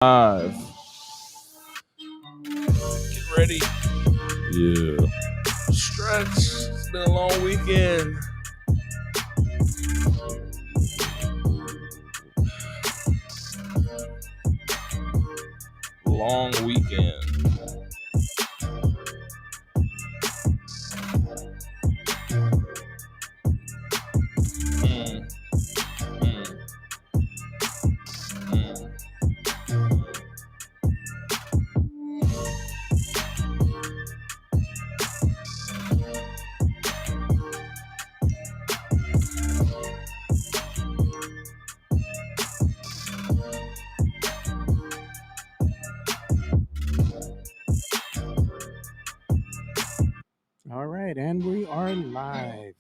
Five. Get ready. Yeah. Stretch. It's been a long weekend. Long weekend. Mm, mm, mm. All right, and we are live.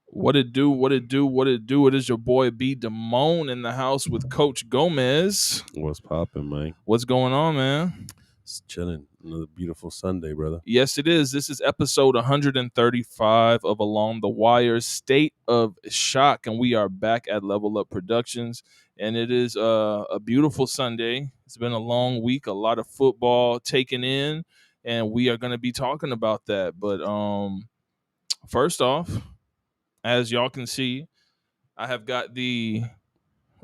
What it do? What it do? What it do? It is your boy B. Damone in the house with Coach Gomez. What's poppin', Mike? What's going on, man? It's chilling. Another beautiful Sunday, brother. Yes, it is. This is episode 135 of Along the Wire, State of Shock, and we are back at Level Up Productions. And it is a beautiful Sunday. It's been a long week, a lot of football taken in, and we are going to be talking about that. But first off, as y'all can see, I have got the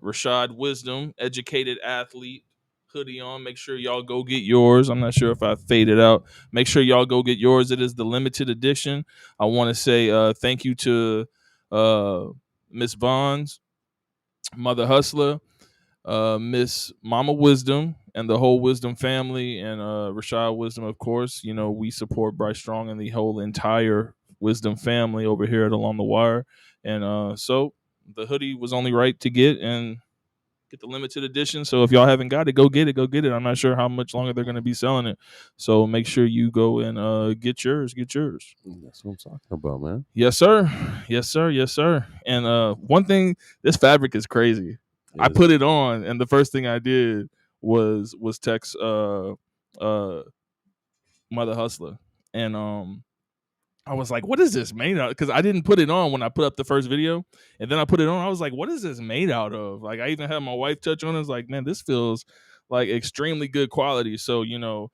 Rashad Wisdom Educated Athlete hoodie on. Make sure y'all go get yours. I'm not sure if I faded out. Make sure y'all go get yours. It is the limited edition. I want to say thank you to Miss Vaughn's, Mother Hustler, Miss Mama Wisdom, and the whole Wisdom family, and Rashad Wisdom, of course. You know, we support Bryce Strong and the whole entire Wisdom family over here at Along the Wire. And so the hoodie was only right to get the limited edition. So if y'all haven't got it, go get it. Go get it. I'm not sure how much longer they're going to be selling it. So make sure you go and get yours. Get yours. That's what I'm talking about, man. Yes, sir. Yes, sir. Yes, sir. And one thing, this fabric is crazy. I put it on, and the first thing I did was text Mother Hustler, and I was like, what is this made out? Because I didn't put it on when I put up the first video. And then I put it on. I was like, what is this made out of? Like, I even had my wife touch on it. I was like, man, this feels like extremely good quality. So, you know,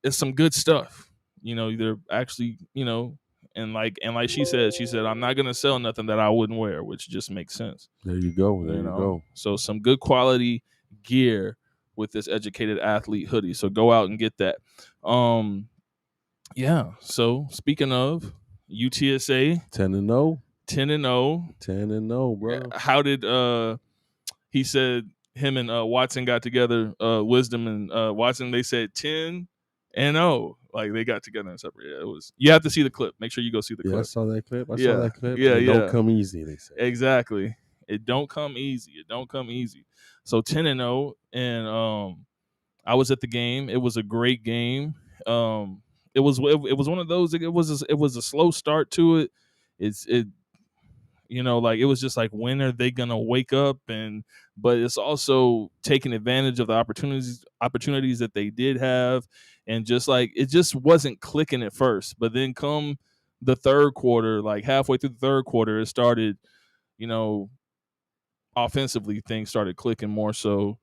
it's some good stuff. You know, they're actually, you know, and like she said, I'm not going to sell nothing that I wouldn't wear, which just makes sense. There you go. There you go. So some good quality gear with this Educated Athlete hoodie. So go out and get that. Yeah. So speaking of UTSA, 10-0. 10-0. 10-0, bro. How did he said him and Watson got together, Wisdom and Watson, they said 10-0. Like they got together and separated. It was, you have to see the clip. Make sure you go see the clip. I saw that clip. Saw that clip. Yeah, it don't come easy, they say. Exactly. It don't come easy. It don't come easy. So 10-0, and I was at the game. It was a great game. It was one of those. It was a slow start to it. It you know, like it was just like, when are they gonna wake up? But it's also taking advantage of the opportunities that they did have, and just like it just wasn't clicking at first. But then come the third quarter, like halfway through the third quarter, it started, you know, offensively things started clicking more so.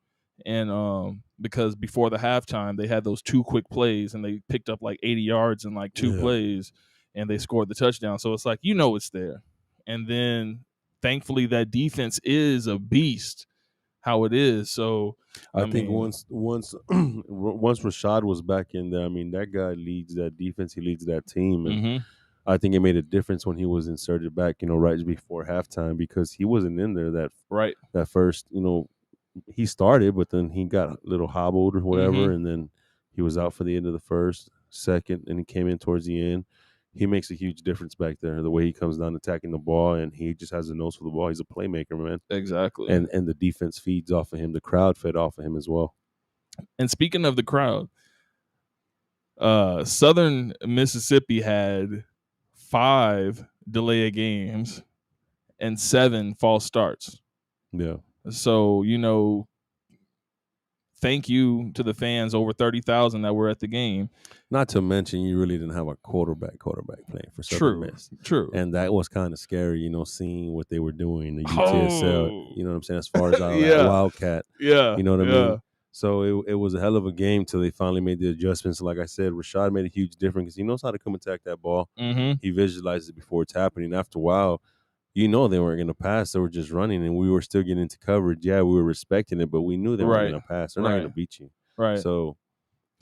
And because before the halftime they had those two quick plays and they picked up like 80 yards in like two plays, and they scored the touchdown. So it's like, you know, it's there. And then thankfully that defense is a beast, how it is. So I think once Rashad was back in there, I mean, that guy leads that defense, he leads that team, and I think it made a difference when he was inserted back, you know, right before halftime, because he wasn't in there that first, you know, he started, but then he got a little hobbled or whatever, and then he was out for the end of the first, second, and he came in towards the end. He makes a huge difference back there, the way he comes down attacking the ball, and he just has a nose for the ball. He's a playmaker, man. Exactly. And the defense feeds off of him. The crowd fed off of him as well. And speaking of the crowd, Southern Mississippi had 5 delay of games and 7 false starts. Yeah. So, you know, thank you to the fans, over 30,000 that were at the game. Not to mention, you really didn't have a quarterback playing for Southern Miss. True. And that was kind of scary, seeing what they were doing, the UTSL, you know what I'm saying, as far as all that Wildcat. Yeah. You know what I mean? So it was a hell of a game till they finally made the adjustments. Like I said, Rashad made a huge difference because he knows how to come attack that ball. Mm-hmm. He visualizes it before it's happening. After a while, they weren't going to pass. They were just running, and we were still getting into coverage. Yeah, we were respecting it, but we knew they weren't going to pass. They're not going to beat you. Right. So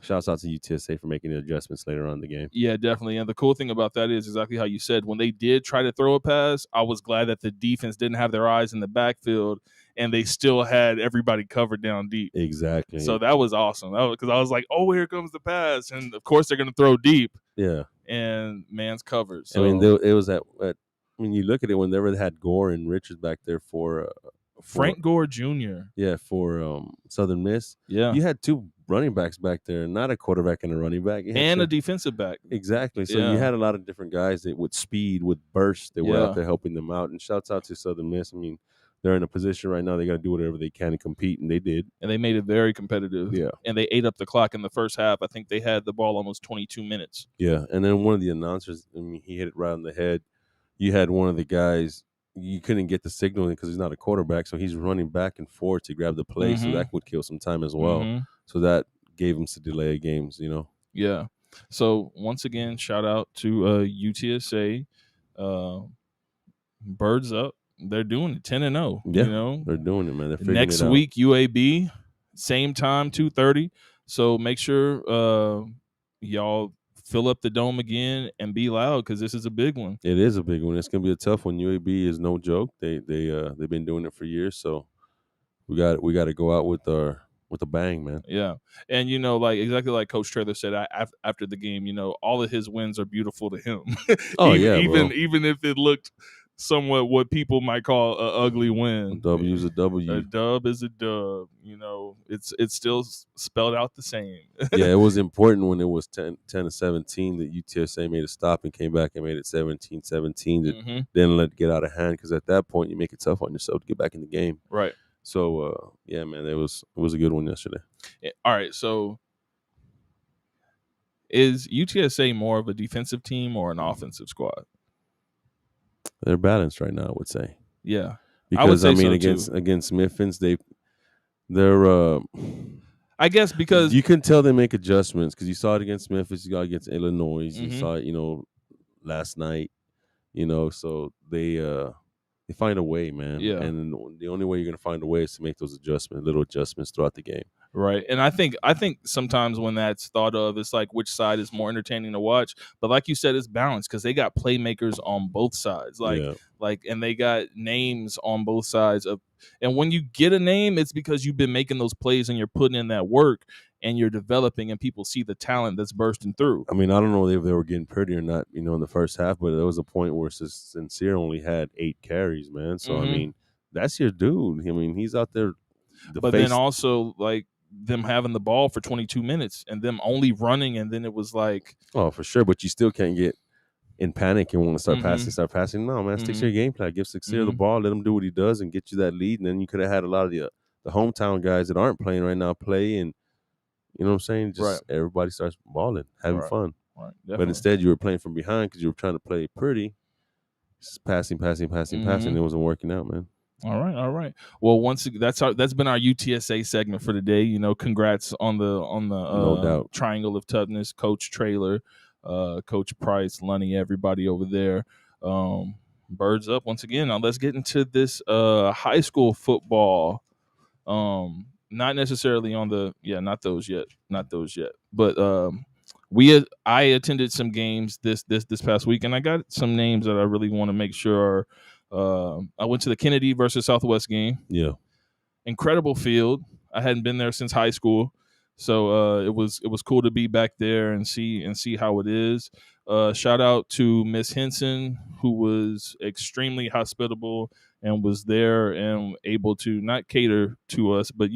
shouts out to UTSA for making the adjustments later on in the game. Yeah, definitely. And the cool thing about that is exactly how you said. When they did try to throw a pass, I was glad that the defense didn't have their eyes in the backfield, and they still had everybody covered down deep. Exactly. So that was awesome. Because I was like, oh, here comes the pass. And, of course, they're going to throw deep. Yeah. And man's covered. So, I mean, it was when you look at it, whenever they had Gore and Richards back there for Frank Gore Jr. Yeah, for Southern Miss. Yeah. You had two running backs back there, not a quarterback and a running back. And a defensive back. Exactly. So you had a lot of different guys that with speed, with burst, that were out there helping them out. And shouts out to Southern Miss. I mean, they're in a position right now, they got to do whatever they can to compete, and they did. And they made it very competitive. Yeah. And they ate up the clock in the first half. I think they had the ball almost 22 minutes. Yeah. And then one of the announcers, I mean, he hit it right on the head. You had one of the guys, you couldn't get the signal because he's not a quarterback, so he's running back and forth to grab the play, so that would kill some time as well. So that gave him some delay of games, Yeah. So once again, shout out to UTSA. Birds up. They're doing it 10-0. Yeah, they're doing it, man. They're figuring Next it out. week, UAB, same time, 2:30. So make sure y'all fill up the dome again and be loud because this is a big one. It is a big one. It's gonna be a tough one. UAB is no joke. They've been doing it for years. So we got to go out with a bang, man. Yeah, and exactly like Coach Traylor said after the game, all of his wins are beautiful to him. Even if it looked somewhat what people might call an ugly win. A W is a W. A dub is a dub. It's still spelled out the same. Yeah, it was important when it was 10-17 that UTSA made a stop and came back and made it 17-17. That didn't let it get out of hand, because at that point you make it tough on yourself to get back in the game. Right. So yeah, man, it was a good one yesterday. All right, so is UTSA more of a defensive team or an offensive squad? They're balanced right now, I would say. Yeah, because I mean, against Memphis, they're. I guess because you can tell they make adjustments, because you saw it against Memphis, you got against Illinois, you saw it, last night, so they find a way, man. Yeah. And the only way you're gonna find a way is to make those little adjustments throughout the game. Right. And I think sometimes when that's thought of, it's like which side is more entertaining to watch. But like you said, it's balanced because they got playmakers on both sides. And they got names on both sides and when you get a name, it's because you've been making those plays and you're putting in that work and you're developing, and people see the talent that's bursting through. I mean, I don't know if they were getting pretty or not, in the first half, but there was a point where Sincere only had 8 carries, man. So I mean, that's your dude. I mean, he's out there. Then also, like, them having the ball for 22 minutes and them only running, and then it was like, oh, for sure, but you still can't get in panic and want to start passing. No, man, stick to your game plan. Give Sincere the ball, let him do what he does, and get you that lead. And then you could have had a lot of the hometown guys that aren't playing right now play, and you know what I'm saying? Just everybody starts balling, having fun. Right, but instead, you were playing from behind because you were trying to play pretty, just passing. It wasn't working out, man. All right. Well, once again, that's been our UTSA segment for today. Congrats on the no doubt triangle of toughness, Coach Traylor, Coach Price, Lunny, everybody over there. Birds up once again. Now let's get into this high school football. Not necessarily on the not those yet. But I attended some games this past week, and I got some names that I really want to make sure. I went to the Kennedy versus Southwest game. Yeah, incredible field. I hadn't been there since high school, so it was cool to be back there and see how it is. Shout out to Miss Henson, who was extremely hospitable and was there and able to not cater to us, but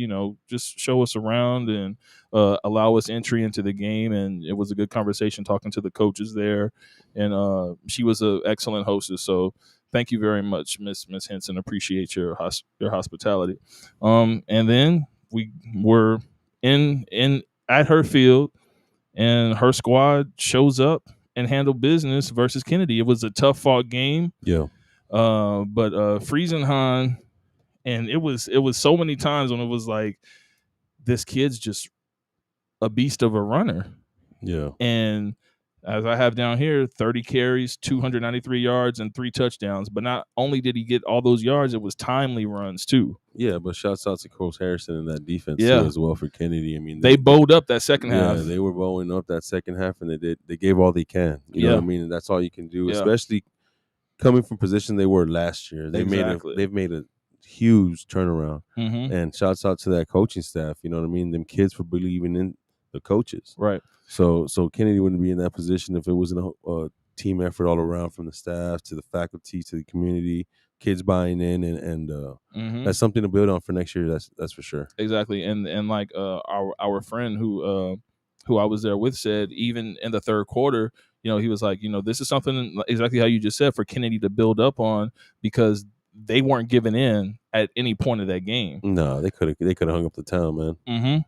just show us around and allow us entry into the game. And it was a good conversation talking to the coaches there, and she was an excellent hostess. So thank you very much, Miss Henson. Appreciate your hospitality. And then we were in at her field, and her squad shows up and handle business versus Kennedy. It was a tough fought game. Yeah. But Friesenheim, and it was so many times when it was like, this kid's just a beast of a runner. Yeah. And as I have down here, 30 carries, 293 yards, and 3 touchdowns. But not only did he get all those yards, it was timely runs too. Yeah, but shouts out to Coach Harrison and that defense too as well for Kennedy. I mean, they bowed up that second half. Yeah, they were bowing up that second half, and they gave all they can. You know what I mean? And that's all you can do, especially coming from position they were last year. They've made a huge turnaround. And shouts out to that coaching staff. You know what I mean? Them kids for believing in the coaches. Right. So Kennedy wouldn't be in that position if it wasn't a team effort all around, from the staff to the faculty to the community, kids buying in, and that's something to build on for next year. That's for sure. Exactly. And like our friend who I was there with said, even in the third quarter, he was like, this is something exactly how you just said for Kennedy to build up on, because they weren't giving in at any point of that game. No, they could have hung up the town, man.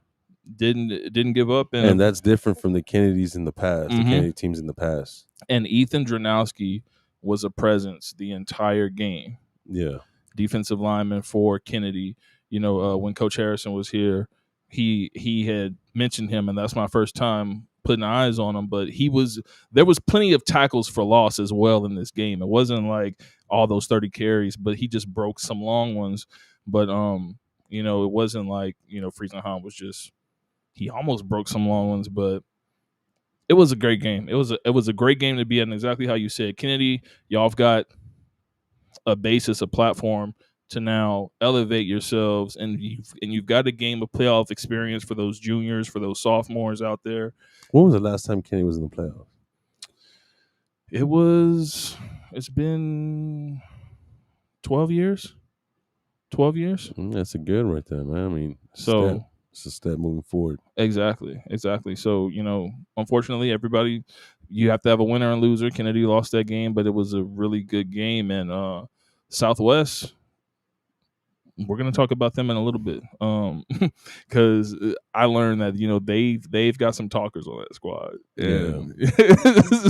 Didn't give up, and that's different from the Kennedys in the past, the Kennedy teams in the past. And Ethan Dranowski was a presence the entire game. Yeah, defensive lineman for Kennedy. When Coach Harrison was here, he had mentioned him, and that's my first time putting eyes on him. But there was plenty of tackles for loss as well in this game. It wasn't like all those 30 carries, but he just broke some long ones. But it wasn't like Friesenheim was just, he almost broke some long ones, but it was a great game. It was a great game to be in, exactly how you said. Kennedy, y'all have got a basis, a platform to now elevate yourselves, and you've got a game of playoff experience for those juniors, for those sophomores out there. When was the last time Kennedy was in the playoffs? It's been 12 years. 12 years. That's a good right there, man. I mean, so it's a step moving forward. Exactly. So, unfortunately, everybody, you have to have a winner and loser. Kennedy lost that game, but it was a really good game. And Southwest, we're going to talk about them in a little bit, because I learned that they've got some talkers on that squad, and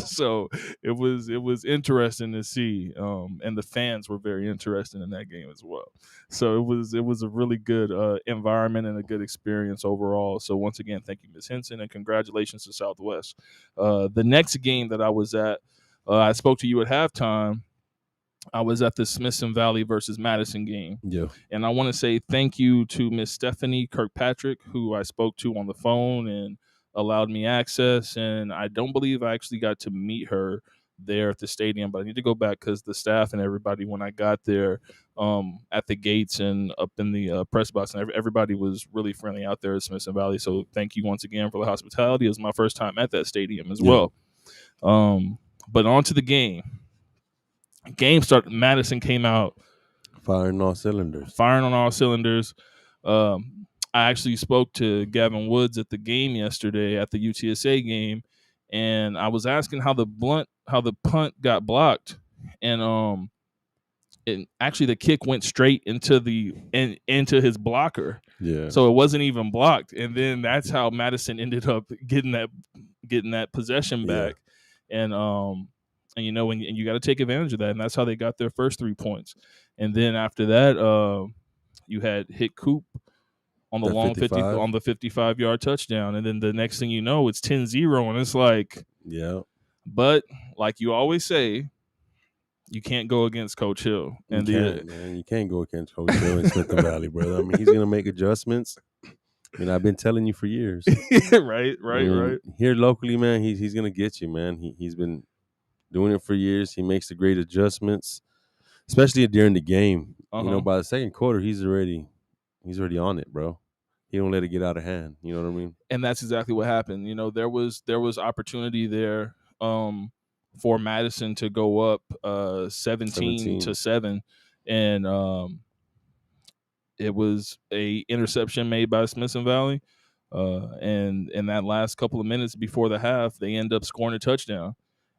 so it was interesting to see, and the fans were very interested in that game as well. So it was a really good environment and a good experience overall. So once again, thank you, Ms. Henson, and congratulations to Southwest. The next game that I was at, I spoke to you at halftime. I was at the Smithson Valley versus Madison game. Yeah. And I want to say thank you to Miss Stephanie Kirkpatrick, who I spoke to on the phone and allowed me access. And I don't believe I actually got to meet her there at the stadium, but I need to go back because the staff and everybody, when I got there at the gates and up in the press box, and everybody was really friendly out there at Smithson Valley. So thank you once again for the hospitality. It was my first time at that stadium as well. But on to the game. Game started. Madison came out firing on all cylinders. I actually spoke to Gavin Woods at the game yesterday, at the UTSA game, and I was asking how the punt got blocked, and actually the kick went straight into his blocker. Yeah. So it wasn't even blocked, and then that's how Madison ended up getting that possession back, and you got to take advantage of that, and that's how they got their first 3 points. And then after that, you had hit Coop on the long 55-yard touchdown, and then the next thing you know, it's 10-0, and it's like, yeah. But like you always say, you can't go against Coach Hill. And you can't go against Coach Hill in Smithson Valley, brother. I mean, he's gonna make adjustments. I mean, I've been telling you for years. Right. Here locally, man, he's gonna get you, man. He's been doing it for years. He makes the great adjustments, especially during the game. By the second quarter, he's already on it, bro. He don't let it get out of hand. You know what I mean? And that's exactly what happened. There was opportunity there for Madison to go up 17-7, and it was a interception made by Smithson Valley, and in that last couple of minutes before the half, they end up scoring a touchdown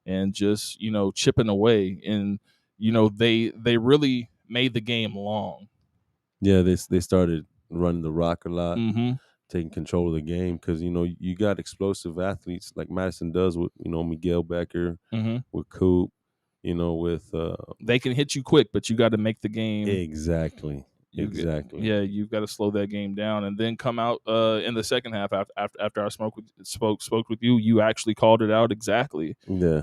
and just chipping away, and they really made the game long. Yeah, they started running the rock a lot taking control of the game because you got explosive athletes like Madison does with Miguel Becker, with Coop, with they can hit you quick, but you got to make the game exactly. You've got to slow that game down and then come out in the second half after I spoke with you. You actually called it out exactly. Yeah.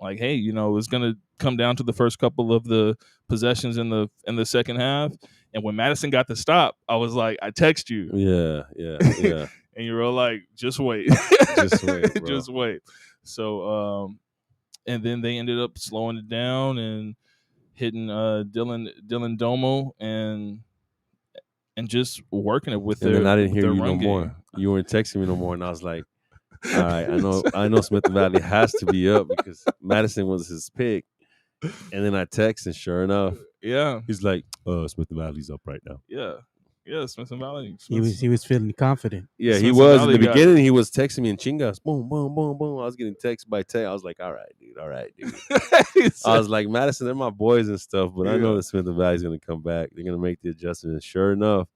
Like, hey, it's gonna come down to the first couple of the possessions in the second half. And when Madison got the stop, I was like, I text you. Yeah. And you were like, just wait. Just wait, bro. Just wait. So and then they ended up slowing it down and hitting Dylan Domo and just working it with and their. then I didn't hear you no game. more. You weren't texting me no more, and I was like, all right, I know Smithson Valley has to be up because Madison was his pick. And then I text, and sure enough, he's like, Smithson Valley's up right now. Yeah, Smithson Valley. He was feeling confident. Yeah, Smithson he was Valley in the beginning. He was texting me in Chingas, boom, boom, boom, boom. I was getting text by text. I was like, all right, dude. I was like, Madison, they're my boys and stuff, but I know that Smithson Valley's going to come back. They're going to make the adjustment. And sure enough,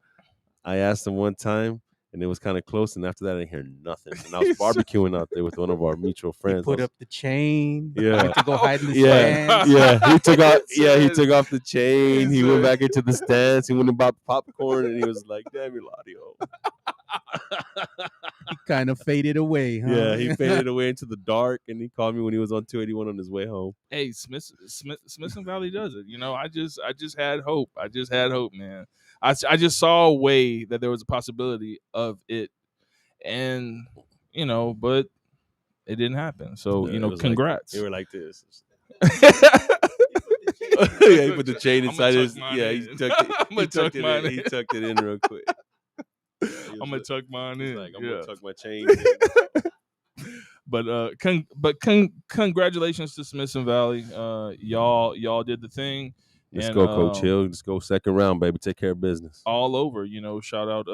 I asked him one time, and it was kind of close. And after that, I didn't hear nothing. And I was barbecuing out there with one of our mutual friends. He put up the chain. Yeah, went to go hide in the stands. Yeah. He took off the chain. He went back into the stands. He went and bought popcorn, and he was like, "Damn, Eladio." He kind of faded away. Huh? Yeah, he faded away into the dark, and he called me when he was on 281 on his way home. Hey, Smithson Valley does it. I just had hope. I just had hope, man. I just saw a way that there was a possibility of it, and but it didn't happen. So congrats. They were like this. Yeah, he put the chain inside his. Yeah, he tucked it. He tucked it in real quick. I'm gonna tuck mine in. Like, I'm gonna tuck my chain in. But congratulations to Smithson Valley. Y'all did the thing. Let's go, Coach Hill. Let's go second round, baby. Take care of business. All over. Shout out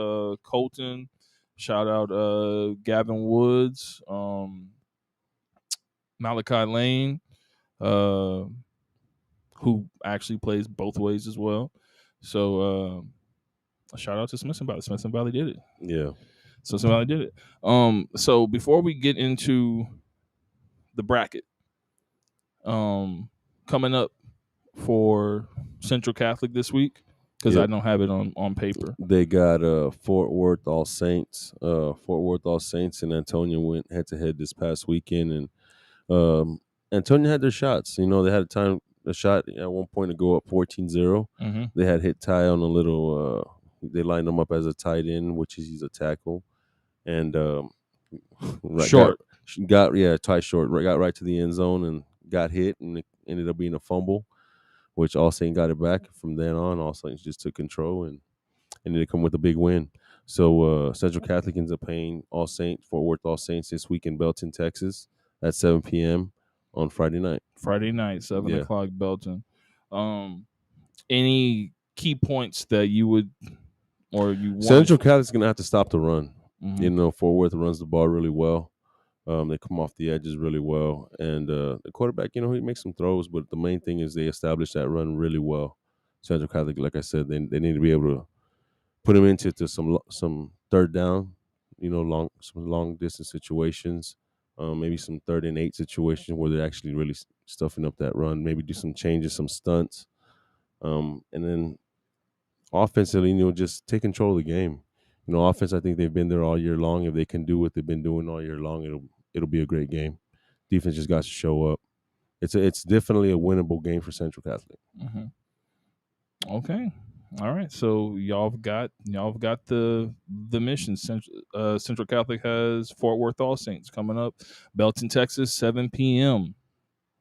Colton. Shout out Gavin Woods. Malachi Lane, who actually plays both ways as well. So a shout out to Smithson Valley. Smithson Valley did it. Yeah. Smithson Valley did it. So before we get into the bracket, coming up for Central Catholic this week, because I don't have it on paper. They got Fort Worth All Saints. Fort Worth All Saints and Antonia went head to head this past weekend, and Antonia had their shots. They had a shot at one point to go up 14-0. Mm-hmm. They had hit Ty on a little. They lined him up as a tight end, which he's a tackle, and short Ty short got right to the end zone and got hit, and it ended up being a fumble, which All Saints got it back. From then on, All Saints just took control and ended up coming with a big win. So Central Catholic ends up playing Fort Worth All Saints this week in Belton, Texas, at 7 p.m. on Friday night. 7 o'clock, Belton. Any key points that you would or you want? Central Catholic's going to have to stop the run. Mm-hmm. Fort Worth runs the ball really well. They come off the edges really well. And the quarterback, he makes some throws, but the main thing is they establish that run really well. Central Catholic, like I said, they need to be able to put them into some third down, some long distance situations, maybe some 3rd and 8 situations where they're actually really stuffing up that run. Maybe do some changes, some stunts, and then offensively, just take control of the game. Offense, I think they've been there all year long. If they can do what they've been doing all year long, it'll be a great game. Defense just got to show up. It's definitely a winnable game for Central Catholic. Mm-hmm. Okay. All right, so y'all have got the mission. Central Catholic has Fort Worth All Saints coming up, Belton, Texas, 7 p.m.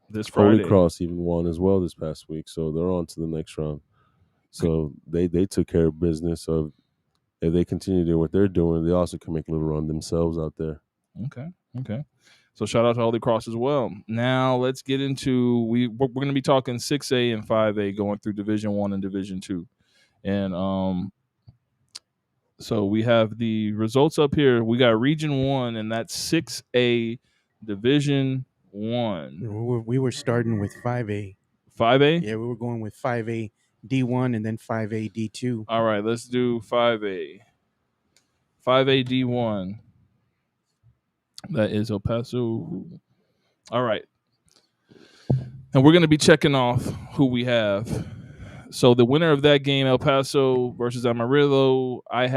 this Friday. Holy Cross even won as well this past week, so they're on to the next round. So they took care of business. So if they continue doing what they're doing, they also can make a little run themselves out there. Okay. So shout out to Holy Cross as well. Now let's get into we're going to be talking 6A and 5A going through Division 1 and Division 2. And so we have the results up here. We got Region 1, and that's 6A Division 1. We were starting with 5A. 5A? Yeah, we were going with 5A D1 and then 5A D2. All right, let's do 5A. 5A D1. That is El Paso. All right. And we're going to be checking off who we have. So the winner of that game, El Paso versus Amarillo, I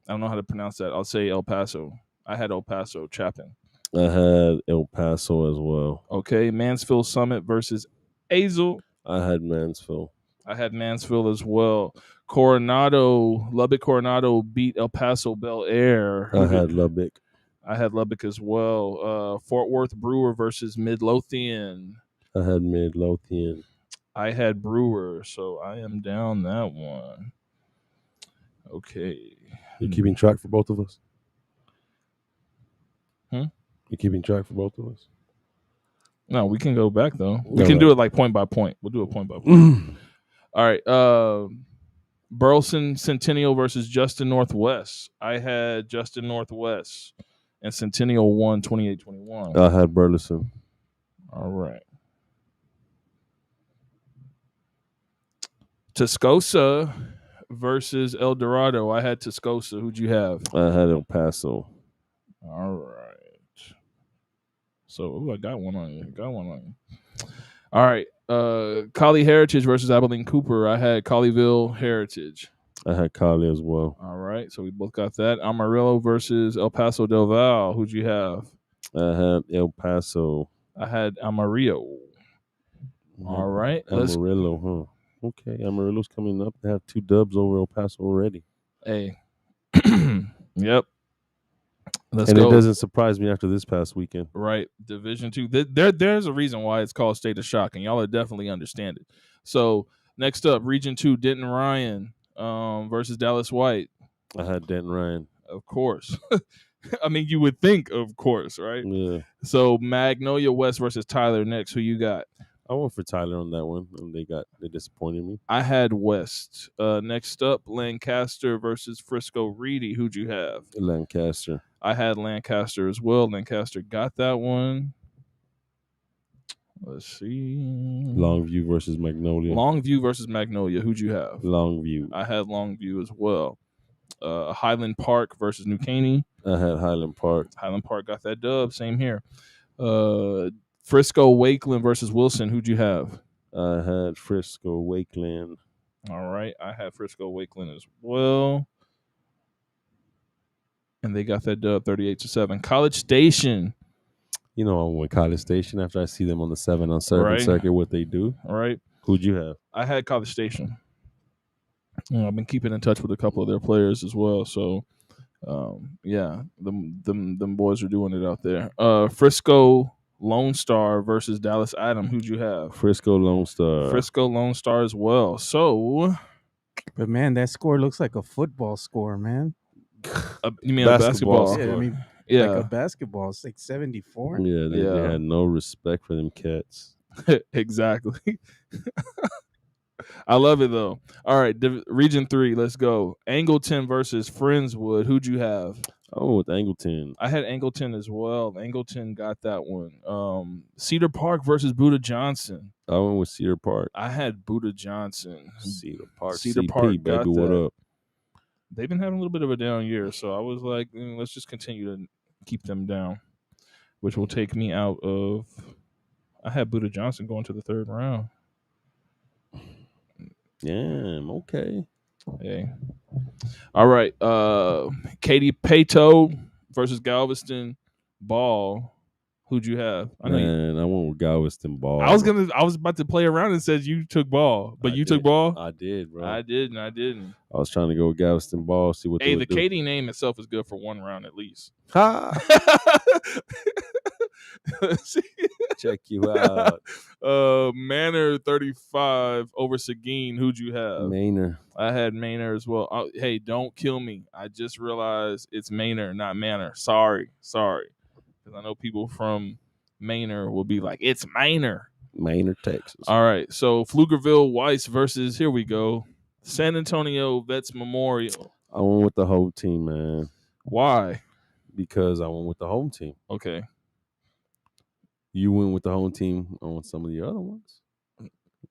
don't know how to pronounce that. I'll say El Paso. I had El Paso Chapin. I had El Paso as well. Okay. Mansfield Summit versus Azle. I had Mansfield. I had Mansfield as well. Lubbock Coronado beat El Paso Bel Air. I had Lubbock. I had Lubbock as well. Fort Worth Brewer versus Midlothian. I had Midlothian. I had Brewer, so I am down that one. Okay. You keeping track for both of us? You keeping track for both of us? No, we can go back though. We can do it like point by point. We'll do it point by point. All right. Burleson Centennial versus Justin Northwest. I had Justin Northwest, and Centennial won 28-21. I had Burleson. All right. Tascosa versus El Dorado. I had Tascosa. Who'd you have? I had El Paso. All right. So, I got one on you. All right. Collie Heritage versus Abilene Cooper. I had Colleyville Heritage. I had Collie as well. All right. So, we both got that. Amarillo versus El Paso Del Val. Who'd you have? I had El Paso. I had Amarillo. All right. Amarillo, huh? Okay. Amarillo's coming up. They have 2 dubs over El Paso already. Hey. Yep. Let's and go. It doesn't surprise me after this past weekend. Right. Division 2. There's a reason why it's called State of Shock, and y'all definitely understand it. So, next up, Region 2, Denton Ryan versus Dallas White. I had Denton Ryan. Of course. I mean, you would think, of course, right? Yeah. So, Magnolia West versus Tyler next. Who you got? I went for Tyler on that one, and they disappointed me. I had West. Next up, Lancaster versus Frisco Reedy. Who'd you have? Lancaster. I had Lancaster as well. Lancaster got that one. Let's see. Longview versus Magnolia. Longview versus Magnolia. Who'd you have? Longview. I had Longview as well. Highland Park versus New Caney. I had Highland Park. Highland Park got that dub. Same here. Frisco Wakeland versus Wilson. Who'd you have? I had Frisco Wakeland. All right. I had Frisco Wakeland as well. And they got that dub 38-7. College Station. You know, I went with College Station after I see them on the 7-on-7 circuit, what they do. All right. Who'd you have? I had College Station. I've been keeping in touch with a couple of their players as well. So, yeah, them boys are doing it out there. Frisco Lone Star versus Dallas Adam. Who'd you have? Frisco Lone Star. Frisco Lone Star as well. So, but man, that score looks like a football score, man. You mean a basketball? Yeah, I mean, yeah, like a basketball. It's like 74. Yeah, they had no respect for them cats. Exactly. I love it though. All right, Region 3, let's go. Angleton versus Friendswood. Who'd you have? Oh, with Angleton. I had Angleton as well. Angleton got that one. Cedar Park versus Buda Johnson. I went with Cedar Park. I had Buda Johnson. Cedar Park. Cedar CP, Park baby, got what that. up? They've been having a little bit of a down year, so I was like, let's just continue to keep them down, which will take me out of. I had Buda Johnson going to the 3rd round. Yeah, okay. Hey. All right. Katy Pato versus Galveston Ball. Who'd you have? I went with Galveston Ball. I was about to play around and said you took Ball, but you took Ball? I did, bro. I didn't. I was trying to go with Galveston Ball, see what they would the do. Katy name itself is good for 1 round at least. Ha! Check you out. Manor 35 over Seguin. Who'd you have? Manor. I had Manor as well. Hey, don't kill me. I just realized it's Manor, not Manor. Sorry. Because I know people from Manor will be like, it's Manor. Manor, Texas. All right. So Pflugerville Weiss versus, here we go, San Antonio Vets Memorial. I went with the home team, man. Why? Because I went with the home team. Okay. You went with the home team on some of the other ones,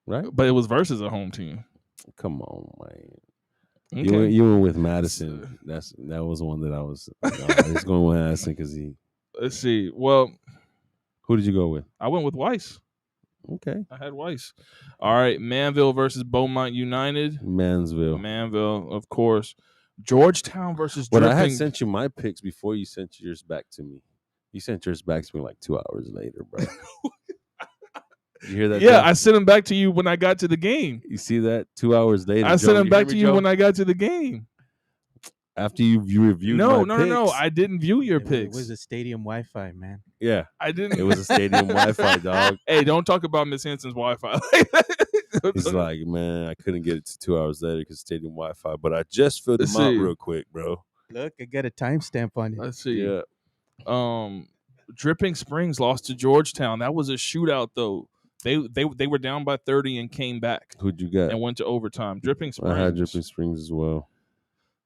right? But it was versus a home team. Come on, man. Okay. You went with Madison. That was one that I was. I was going with Madison because he. Let's see. Well, who did you go with? I went with Weiss. Okay. I had Weiss. All right. Manville versus Beaumont United. Manville, of course. Georgetown versus But Dripping. I had sent you my picks before you sent yours back to me. You sent yours back to me like 2 hours later, bro. You hear that? Yeah, Joe? I sent them back to you when I got to the game. You see that? 2 hours later. I sent them back to you when I got to the game. After you reviewed my picks. No. I didn't view your picks. It was a stadium Wi-Fi, man. Yeah. I didn't. It was a stadium Wi-Fi, dog. Hey, don't talk about Miss Hanson's Wi-Fi. He's like, man, I couldn't get it to 2 hours later because stadium Wi-Fi. But I just filled them out real quick, bro. Look, I got a timestamp on it. Let's see. Yeah. Dripping Springs lost to Georgetown. That was a shootout, though. They were down by 30 and came back. Who'd you get? And went to overtime. Dripping Springs. I had Dripping Springs as well.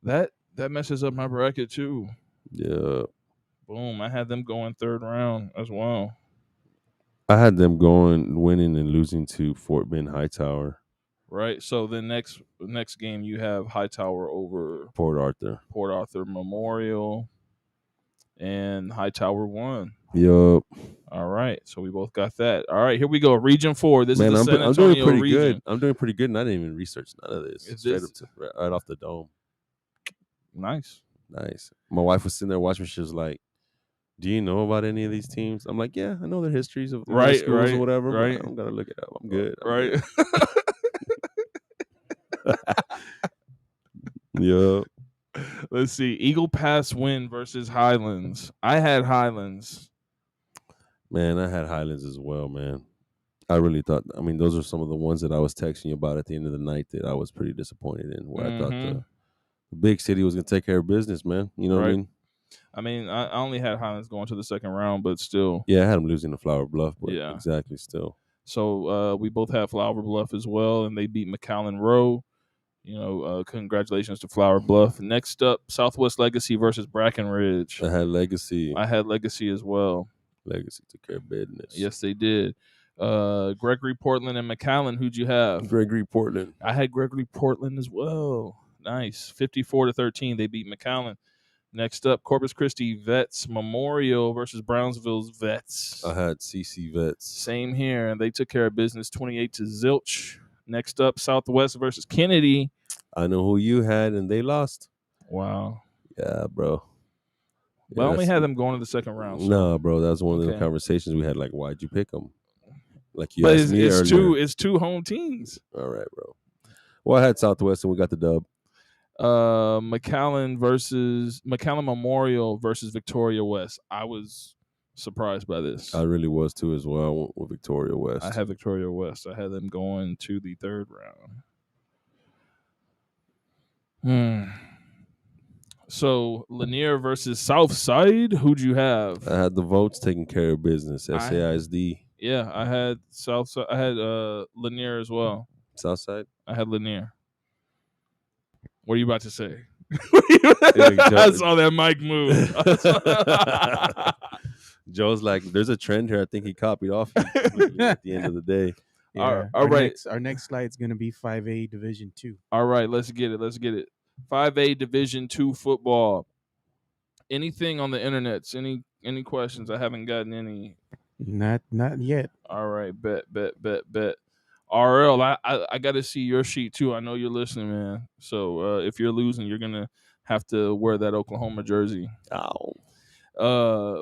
That messes up my bracket too. Yeah. Boom. I had them going third round as well. I had them winning and losing to Fort Bend Hightower. Right. So the next game you have Hightower over Port Arthur Memorial, and Hightower won. Yup. All right. So we both got that. All right. Here we go. Region 4. This is the San Antonio I'm doing pretty region. Good. I'm doing pretty good, and I didn't even research none of this. Straight up right off the dome. Nice. My wife was sitting there watching. She was like, "Do you know about any of these teams?" I'm like, "Yeah, I know their histories of schools or whatever. Right. I'm gonna look it up. I'm good. Right. Yup. Let's see. Eagle Pass win versus Highlands. I had Highlands. Man, I had Highlands as well, man. I really thought. I mean, those are some of the ones that I was texting you about at the end of the night that I was pretty disappointed in. Where I thought the big city was gonna take care of business, man. You know what I mean? I mean, I only had Highlands going to the second round, but still. Yeah, I had them losing to Flower Bluff, but exactly still. So we both had Flower Bluff as well, and they beat McAllen Rowe. You know, congratulations to Flower Bluff. Next up, Southwest Legacy versus Brackenridge. I had Legacy. I had Legacy as well. Legacy took care of business. Yes, they did. Gregory Portland and McAllen, who'd you have? Gregory Portland. I had Gregory Portland as well. Nice. 54-13, they beat McAllen. Next up, Corpus Christi Vets Memorial versus Brownsville's Vets. I had CC Vets. Same here, and they took care of business 28-0. Next up, Southwest versus Kennedy. I know who you had, and they lost. Wow. Yeah, bro. But I only had them going to the second round. So. No, bro, that was one of the conversations we had. Like, why'd you pick them? Like you asked me earlier. It's two home teams. All right, bro. Well, I had Southwest, and we got the dub. McAllen Memorial versus Victoria West. I was surprised by this. I really was too as well. I went with Victoria West. I had Victoria West. I had them going to the third round. So Lanier versus Southside. Who'd you have? I had the Votes taking care of business. SAISD. Yeah, I had Southside. I had Lanier as well. Southside. I had Lanier. What are you about to say? I saw that mic move. Joe's like, there's a trend here. I think he copied off you at the end of the day. Yeah. All right. Our next slide is going to be 5A Division 2. All right, let's get it. 5A Division 2 football. Anything on the internet? Any questions? I haven't gotten any. Not yet. All right, bet. RL, I got to see your sheet too. I know you're listening, man. So if you're losing, you're gonna have to wear that Oklahoma jersey. Oh.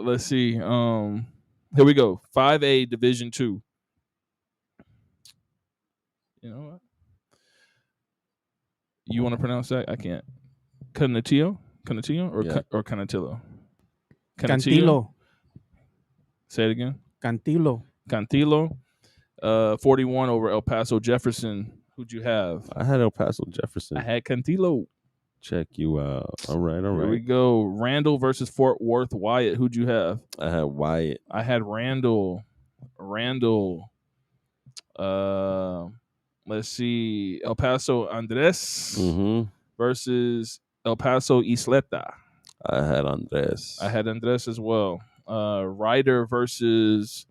Let's see. Here we go. 5A Division 2. You know what? You want to pronounce that? I can't. Canatillo or Canatillo? Cantillo. Say it again. Cantillo. 41 over El Paso Jefferson. Who'd you have? I had El Paso Jefferson. I had Cantillo. Check you out. All right. Here we go. Randall versus Fort Worth Wyatt. Who'd you have? I had Wyatt. I had Randall. Let's see. El Paso Andres versus El Paso Isleta. I had Andres. I had Andres as well. Ryder versus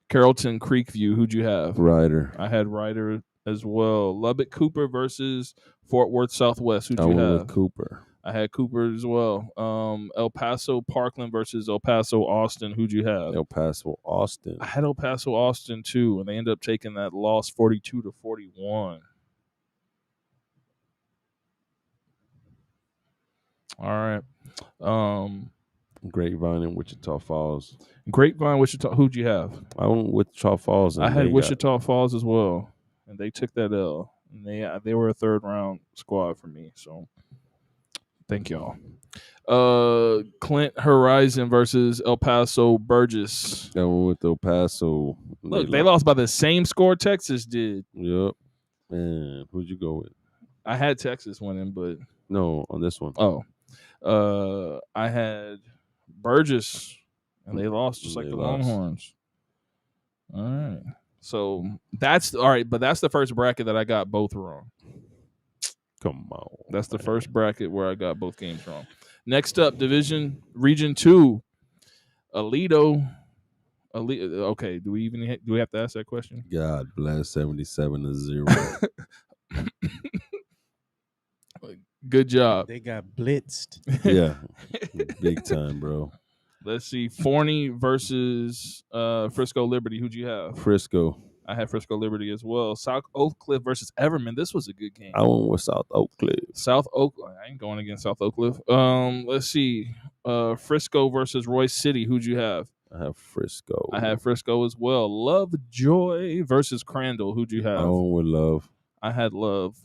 Carrollton Creekview. Who'd you have? Ryder. I had Ryder as well. Lubbock Cooper versus Fort Worth Southwest. Who'd I you went have? with Cooper. I had Cooper as well. El Paso Parkland versus El Paso Austin. Who'd you have? El Paso Austin. I had El Paso Austin too, and they ended up taking that loss 42-41. All right. Grapevine and Wichita Falls. Grapevine, Wichita. Who'd you have? I went with Wichita Falls. And I had Wichita Falls as well, and they took that L. And they were a third round squad for me. So thank y'all. Clint Horizon versus El Paso Burgess. I went with El Paso. Look, they lost by the same score Texas did. Yep. Man, who'd you go with? I had Texas winning, but no, on this one. I had Burgess, and they lost just like the Longhorns. All right. So that's all right, but that's the first bracket that I got both wrong. Come on. That's the first bracket where I got both games wrong. Next up, Region 2, Aledo. Okay, do we have to ask that question? God bless 77-0. Good job. They got blitzed. Yeah, big time, bro. Let's see, Forney versus Frisco Liberty. Who'd you have? Frisco. I had Frisco Liberty as well. South Oak Cliff versus Everman. This was a good game. I went with South Oak Cliff. I ain't going against South Oak Cliff. Let's see, Frisco versus Royce City. Who'd you have? I have Frisco. I had Frisco as well. Lovejoy versus Crandall. Who'd you have? I went with Love. I had Love.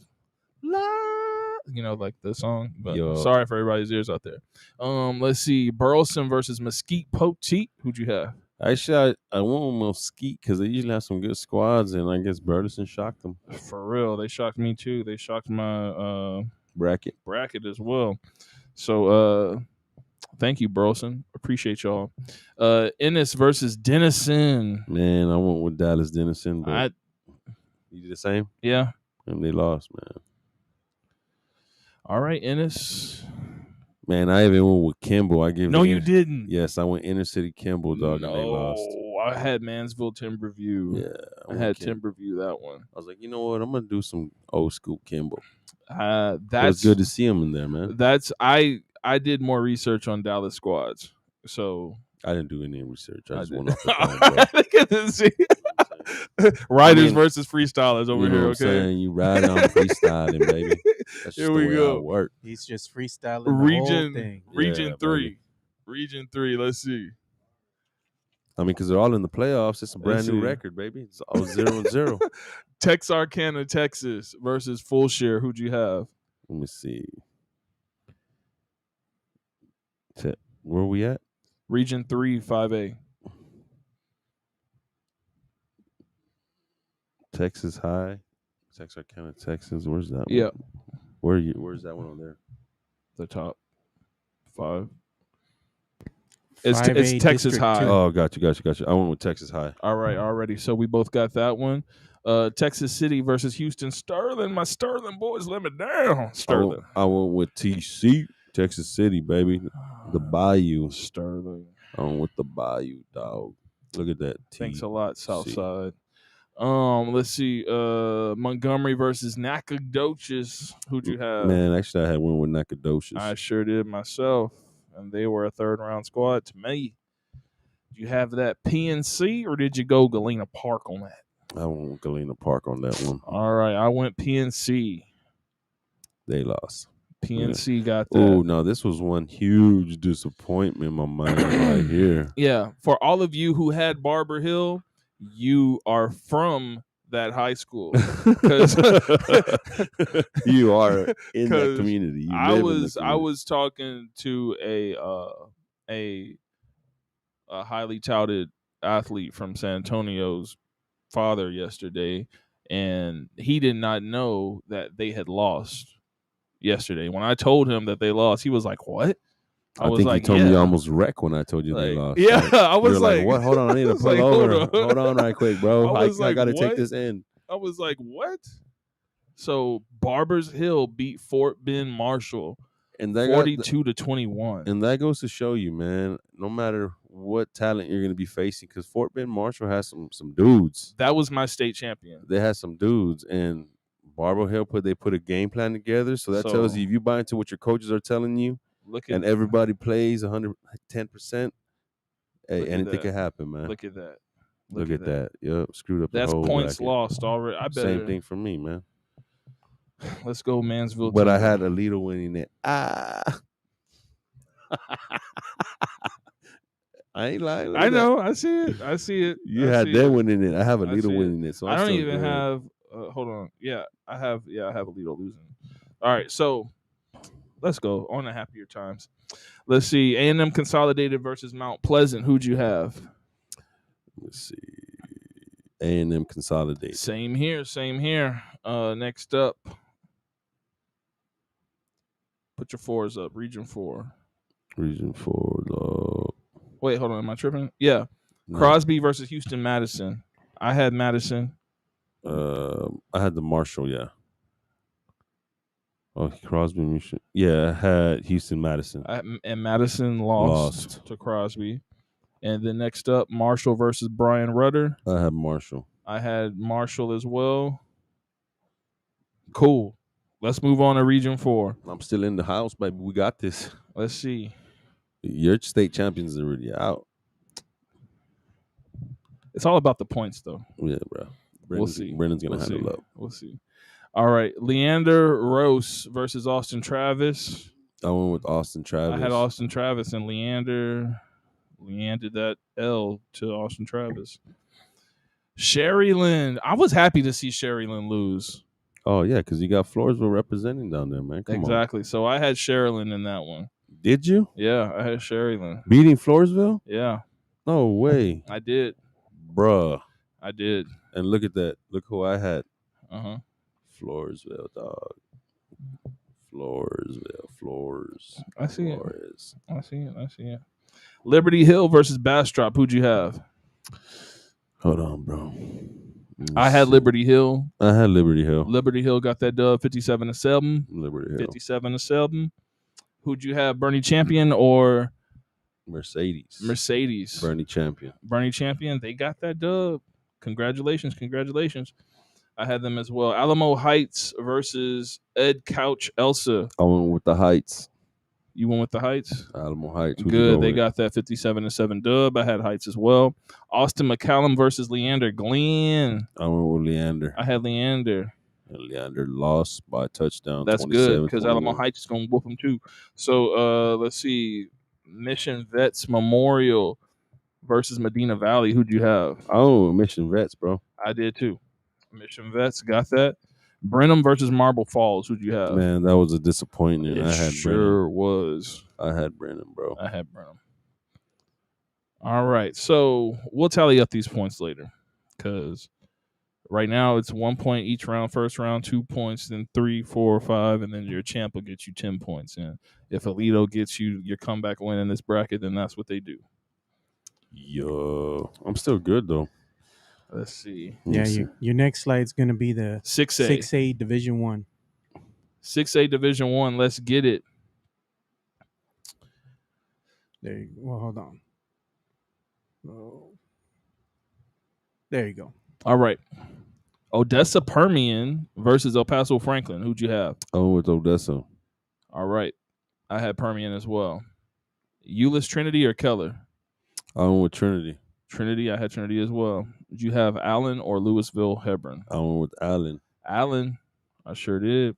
You know, like the song. But Yo. Sorry for everybody's ears out there. Let's see, Burleson versus Mesquite Poteet. Who'd you have? Actually, I went with Mesquite because they usually have some good squads, and I guess Burleson shocked them. For real, they shocked me too. They shocked my bracket as well. So thank you, Burleson. Appreciate y'all. Ennis versus Denison. Man, I went with Dallas Denison, but you did the same? Yeah. And they lost, man. All right, Ennis. Man, I even went with Kimball. No, you didn't. Yes, I went Inner City Kimball, dog, and they lost. I had Mansville Timberview. Yeah, I had Timberview that one. I was like, you know what? I'm gonna do some old school Kimball. That's it was good to see him in there, man. I did more research on Dallas squads, so I didn't do any research. I just went off the phone, Riders versus freestylers over here. Okay, saying? You ride on freestyling, baby. That's here we go. Work. He's just freestyling the whole thing. Region 3. Baby. Region 3. Let's see. I mean, because they're all in the playoffs. It's a brand new record, baby. It's all 0-0. Texarkana, Texas versus Full Share. Who'd you have? Let me see. Where are we at? Region 3, 5A. Texas High. Texarkana, Texas. Where's that one? Yeah. Where's that one on there? The top 5. It's Texas High. 2. Oh, got you. I went with Texas High. All right, already. So we both got that one. Texas City versus Houston Sterling. My Sterling boys let me down. Sterling. I went with TC, Texas City, baby. The Bayou. Sterling. I went with the Bayou, dog. Look at that. Thanks a lot, Southside. Let's see. Montgomery versus Nacogdoches. Who'd you have? Man, actually, I had one with Nacogdoches. I sure did myself, and they were a third round squad to me. Did you have that PNC or did you go Galena Park on that? I went with Galena Park on that one. All right, I went PNC. They lost. PNC got that. Oh, no, this was one huge disappointment in my mind right here. Yeah, for all of you who had Barber Hill, you are from that high school. You are in that community. I was talking to a highly touted athlete from San Antonio's father yesterday, and he did not know that they had lost yesterday. When I told him that they lost, he was like, "What?" I think you told me you almost wrecked when I told you they lost. Yeah, I was like, "What? Hold on, I need to pull over. Hold on right quick, bro. I got to take this in." I was like, "What?" So Barbers Hill beat Fort Bend Marshall, and 42-21. And that goes to show you, man. No matter what talent you're going to be facing because Fort Bend Marshall has some dudes. That was my state champion. They had some dudes, and Barbaro Hill put a game plan together. So that tells you if you buy into what your coaches are telling you, and everybody plays 110%, hey, anything can happen, man. Look at that. Look at that. Yep, screwed up. That's the whole points bracket. lost already. I bet. Same thing for me, man. Let's go, Mansville. But I had Alito winning it. I ain't lying. I know. I see it. You had them winning it. I have Alito winning it. So I don't even have. Hold on. Yeah, I have Alito losing. All right, so let's go on to happier times. Let's see. A&M Consolidated versus Mount Pleasant. Who'd you have? Let's see. A&M Consolidated. Same here. Next up. Put your 4s up. Region 4. Region 4. Wait, hold on. Am I tripping? Yeah. No. Crosby versus Houston Madison. I had Madison. I had the Marshall, yeah. Oh, Crosby. Yeah, I had Houston Madison. And Madison lost to Crosby. And then next up, Marshall versus Brian Rudder. I had Marshall. I had Marshall as well. Cool. Let's move on to Region 4. I'm still in the house, baby. We got this. Let's see. Your state champions are already out. It's all about the points, though. Yeah, bro. We'll see. Brennan's going to handle up. We'll see. All right. Leander Rose versus Austin Travis. I went with Austin Travis. I had Austin Travis and Leander that L to Austin Travis. Sherryland. I was happy to see Sherryland lose. Oh, yeah, because you got Floresville representing down there, man. Come exactly. on. So I had Sherryland in that one. Did you? Yeah, I had Sherryland. Beating Floresville? Yeah. No way. I did. Bruh. I did. And look at that. Look who I had. Uh-huh. Floresville, dog. Floresville. I see it. Liberty Hill versus Bastrop. Who'd you have? Hold on, bro. I had Liberty Hill. I had Liberty Hill. Liberty Hill got that dub 57-7. Liberty Hill. 57-7. Who'd you have? Bernie Champion or Mercedes? Bernie Champion. They got that dub. Congratulations. I had them as well. Alamo Heights versus Ed Couch Elsa. I went with the Heights. You went with the Heights? Alamo Heights. Good. They got that 57-7 dub. I had Heights as well. Austin McCallum versus Leander Glenn. I went with Leander. I had Leander. And Leander lost by a touchdown. That's good because Alamo Heights is going to whoop them too. So let's see. Mission Vets Memorial versus Medina Valley. Who'd you have? Oh, Mission Vets, bro. I did too. Mission Vets got that. Brenham versus Marble Falls. Who'd you have? Man, that was a disappointment. It I had sure was. I had Brenham, bro. I had Brenham. All right. So we'll tally up these points later because right now it's 1 point each round. First round, 2 points, then 3, 4, 5, and then your champ will get you 10 points. And if Alito gets you your comeback win in this bracket, then that's what they do. Yo, I'm still good though. Let's see. Yeah, your next slide's gonna be the 6A Division 1. 6A Division 1. Let's get it. There you go. Well, hold on. Oh. There you go. All right. Odessa Permian versus El Paso Franklin. Who'd you have? Oh, with Odessa. All right. I had Permian as well. Euless Trinity or Keller? I went with Trinity. Trinity, I had Trinity as well. Did you have Allen or Louisville Hebron? I went with Allen. Allen, I sure did.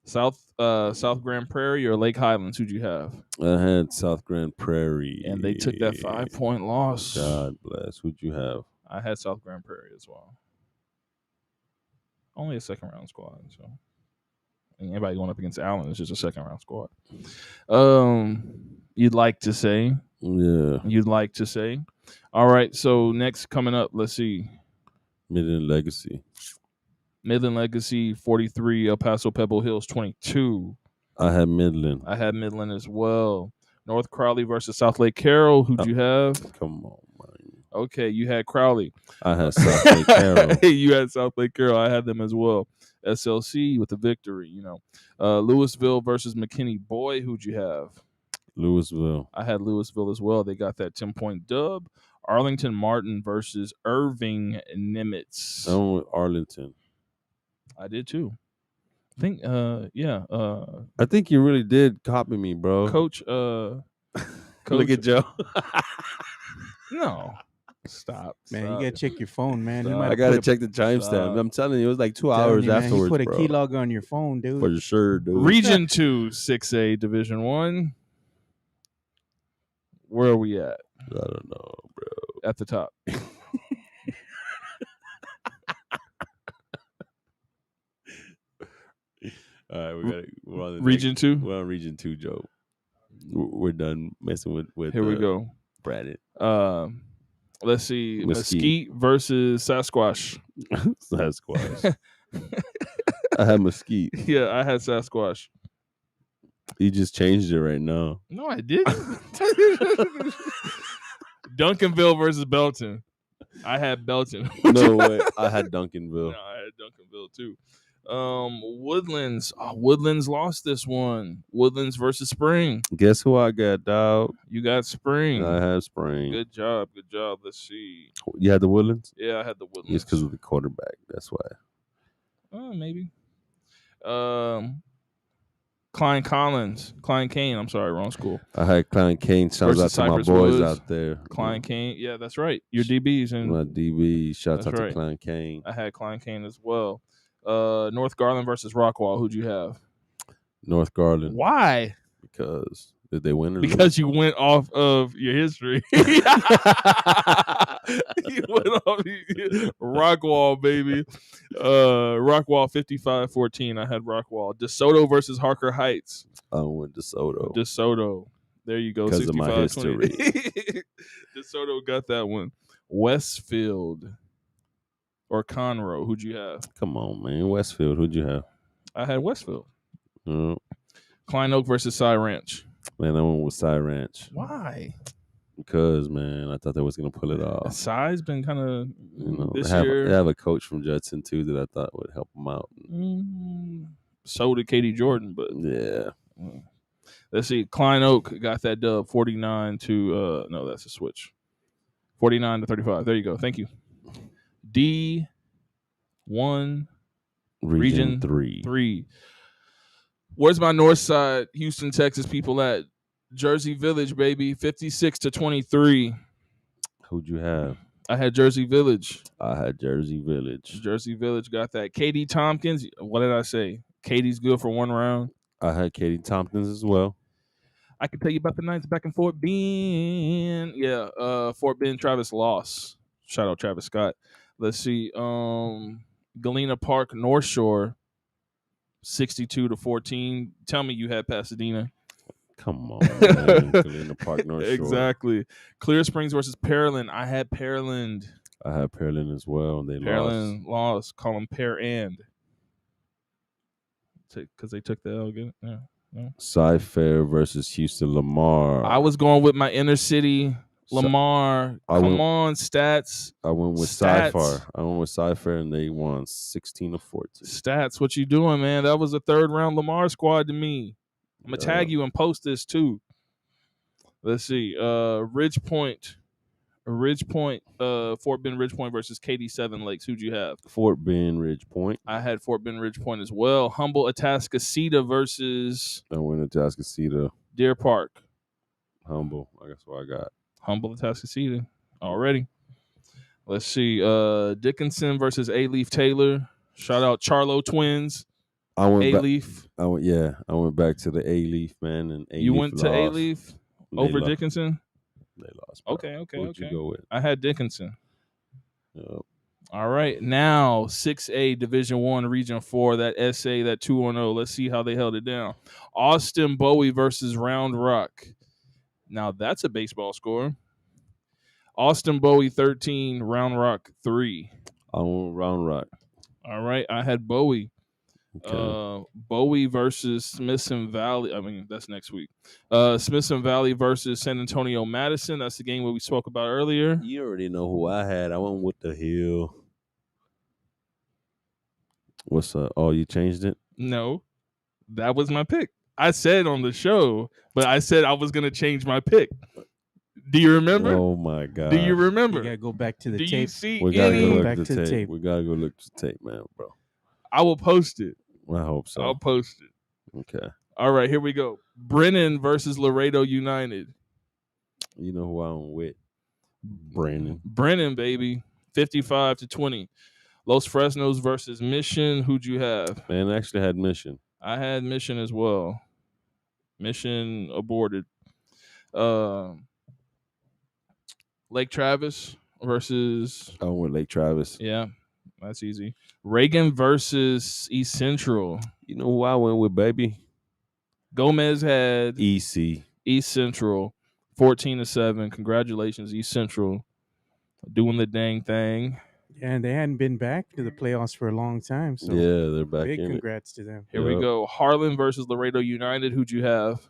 South Grand Prairie or Lake Highlands? Who'd you have? I had South Grand Prairie. And they took that 5-point loss. God bless. Who'd you have? I had South Grand Prairie as well. Only a second round squad, so anybody going up against Allen is just a second round squad. You'd like to say. Yeah. You'd like to say. All right, so next coming up, let's see. Midland Legacy. Midland Legacy 43, El Paso Pebble Hills 22. I had Midland. I had Midland as well. North Crowley versus South Lake Carroll. Who'd you have? Come on, man. Okay, you had Crowley. I had South Lake Carroll. You had South Lake Carroll. I had them as well. SLC with the victory, Louisville versus McKinney Boy. Who'd you have? Louisville. I had Louisville as well. They got that 10-point dub. Arlington Martin versus Irving Nimitz. I went with Arlington. I did too. I think, yeah. I think you really did copy me, bro. Coach, Look at Joe. No. Stop. Man, stop. you gotta check your phone, man. He Stop. might I have gotta put check the timestamp. Stop. I'm telling you, it was like 2 telling hours you, man, afterwards, he put a bro. keylogger on your phone, dude. For sure, dude. Region 2, 6A, Division 1. Where are we at? I don't know, bro. At the top. All right, we're on the Region 2. We're on Region 2, Joe. We're done messing with. Here we go. Brandon. Let's see. Mesquite versus Sasquatch. Sasquatch. I had Mesquite. Yeah, I had Sasquatch. You just changed it right now. No, I didn't. Duncanville versus Belton. I had Belton. No way. I had Duncanville. No, I had Duncanville too. Woodlands. Oh, Woodlands lost this one. Woodlands versus Spring. Guess who I got, dog? You got Spring. I have Spring. Good job. Good job. Let's see. You had the Woodlands? Yeah, I had the Woodlands. It's because of the quarterback. That's why. Maybe. Klein Kane. I'm sorry, wrong school. I had Klein Kane. Shouts out Versus to my Cypress boys Woods. out there. Klein Kane. Yeah, that's right. Your DBs. And My DB. Shouts That's out right. to Klein Kane. I had Klein Kane as well. North Garland versus Rockwall. Who'd you have? North Garland. Why? Because did they win or Because you went off of your history. You went off Rockwall, baby. Rockwall 55-14. I had Rockwall. DeSoto versus Harker Heights. I went DeSoto. DeSoto. There you go. Because of my 65-20. history. DeSoto got that one. Westfield or Conroe. Who'd you have? Come on, man. Westfield. Who'd you have? I had Westfield. Oh, Klein Oak versus Cy Ranch. man, I went with Cy Ranch. Why? Because, man, I thought they was going to pull it off. Cy's been kind of this they year. have a coach from Judson, too, that I thought would help them out. So did Katie Jordan, but Yeah. let's see. Klein Oak got that dub 49 to no, that's a switch. 49-35. There you go. Thank you. D1 Region 3. Where's my north side, Houston, Texas people at? Jersey Village, baby. 56-23. Who'd you have? I had Jersey Village. I had Jersey Village. Jersey Village got that. Katie Tompkins. What did I say? Katie's good for one round. I had Katie Tompkins as well. I can tell you about the Knights back in Fort Bend. Yeah, Fort Bend, Travis lost. Shout out Travis Scott. Let's see. Galena Park, North Shore, 62-14. Tell me you had Pasadena. Come on, man. Galena Park, North Shore. Exactly. Clear Springs versus Pearland. I had Pearland. I had Pearland as well, and they Pearland lost. Call them Pear and. Because they took the L. Again. Yeah. Cy-Fair versus Houston Lamar. I was going with my inner city Lamar. Come on, stats. I went with Stats. Cy-Fair. I went with Cy-Fair, and they won 16-14. Stats. What you doing, man? That was a third round Lamar squad to me. I'm gonna tag you and post this too. Let's see. Ridge Point, Fort Bend Ridge Point versus KD Seven Lakes. Who'd you have? Fort Bend Ridge Point. I had Fort Bend Ridge Point as well. Humble Atascocita versus I went to Atascocita. Deer Park. Humble. I guess what I got. Humble Atascocita already. Let's see. Dickinson versus A-Leaf Taylor. Shout out Charlo twins. I went A-Leaf. I went back to the A-Leaf, man, and A-Leaf You went to lost. A-Leaf over Dickinson? They lost. Bro. Okay. What'd you go with? I had Dickinson. Yep. All right. Now, 6A, Division 1, Region 4, that SA, that 2-0. Let's see how they held it down. Austin Bowie versus Round Rock. Now, that's a baseball score. Austin Bowie 13, Round Rock 3. I went Round Rock. All right. I had Bowie. Okay. Bowie versus Smithson Valley. I mean, that's next week. Smithson Valley versus San Antonio Madison. That's the game that we spoke about earlier. You already know who I had. I went with the Hill. What's up? Oh, you changed it? No, that was my pick. I said on the show, but I said I was gonna change my pick. Do you remember? Oh my god! Do you remember? You gotta go back to the Do tape. you see We gotta go any? look Back at to the the tape. tape. We gotta go look at the tape, man, bro. I will post it. I hope so. I'll post it. Okay. All right, here we go. Brennan versus Laredo United. You know who I'm with? Brandon. Brennan, baby, 55-20. Los Fresnos versus Mission. Who'd you have? Man, I actually had Mission. I had Mission as well. Mission aborted. Lake Travis versus. I went with Lake Travis. Yeah, that's easy. Reagan versus East Central. You know who I went with, baby? Gomez had EC. East Central 14-7. Congratulations, East Central, doing the dang thing. Yeah, and they hadn't been back to the playoffs for a long time. So Yeah, they're back big in it. congrats to them. Here we go. Harlan versus Laredo United. Who'd you have?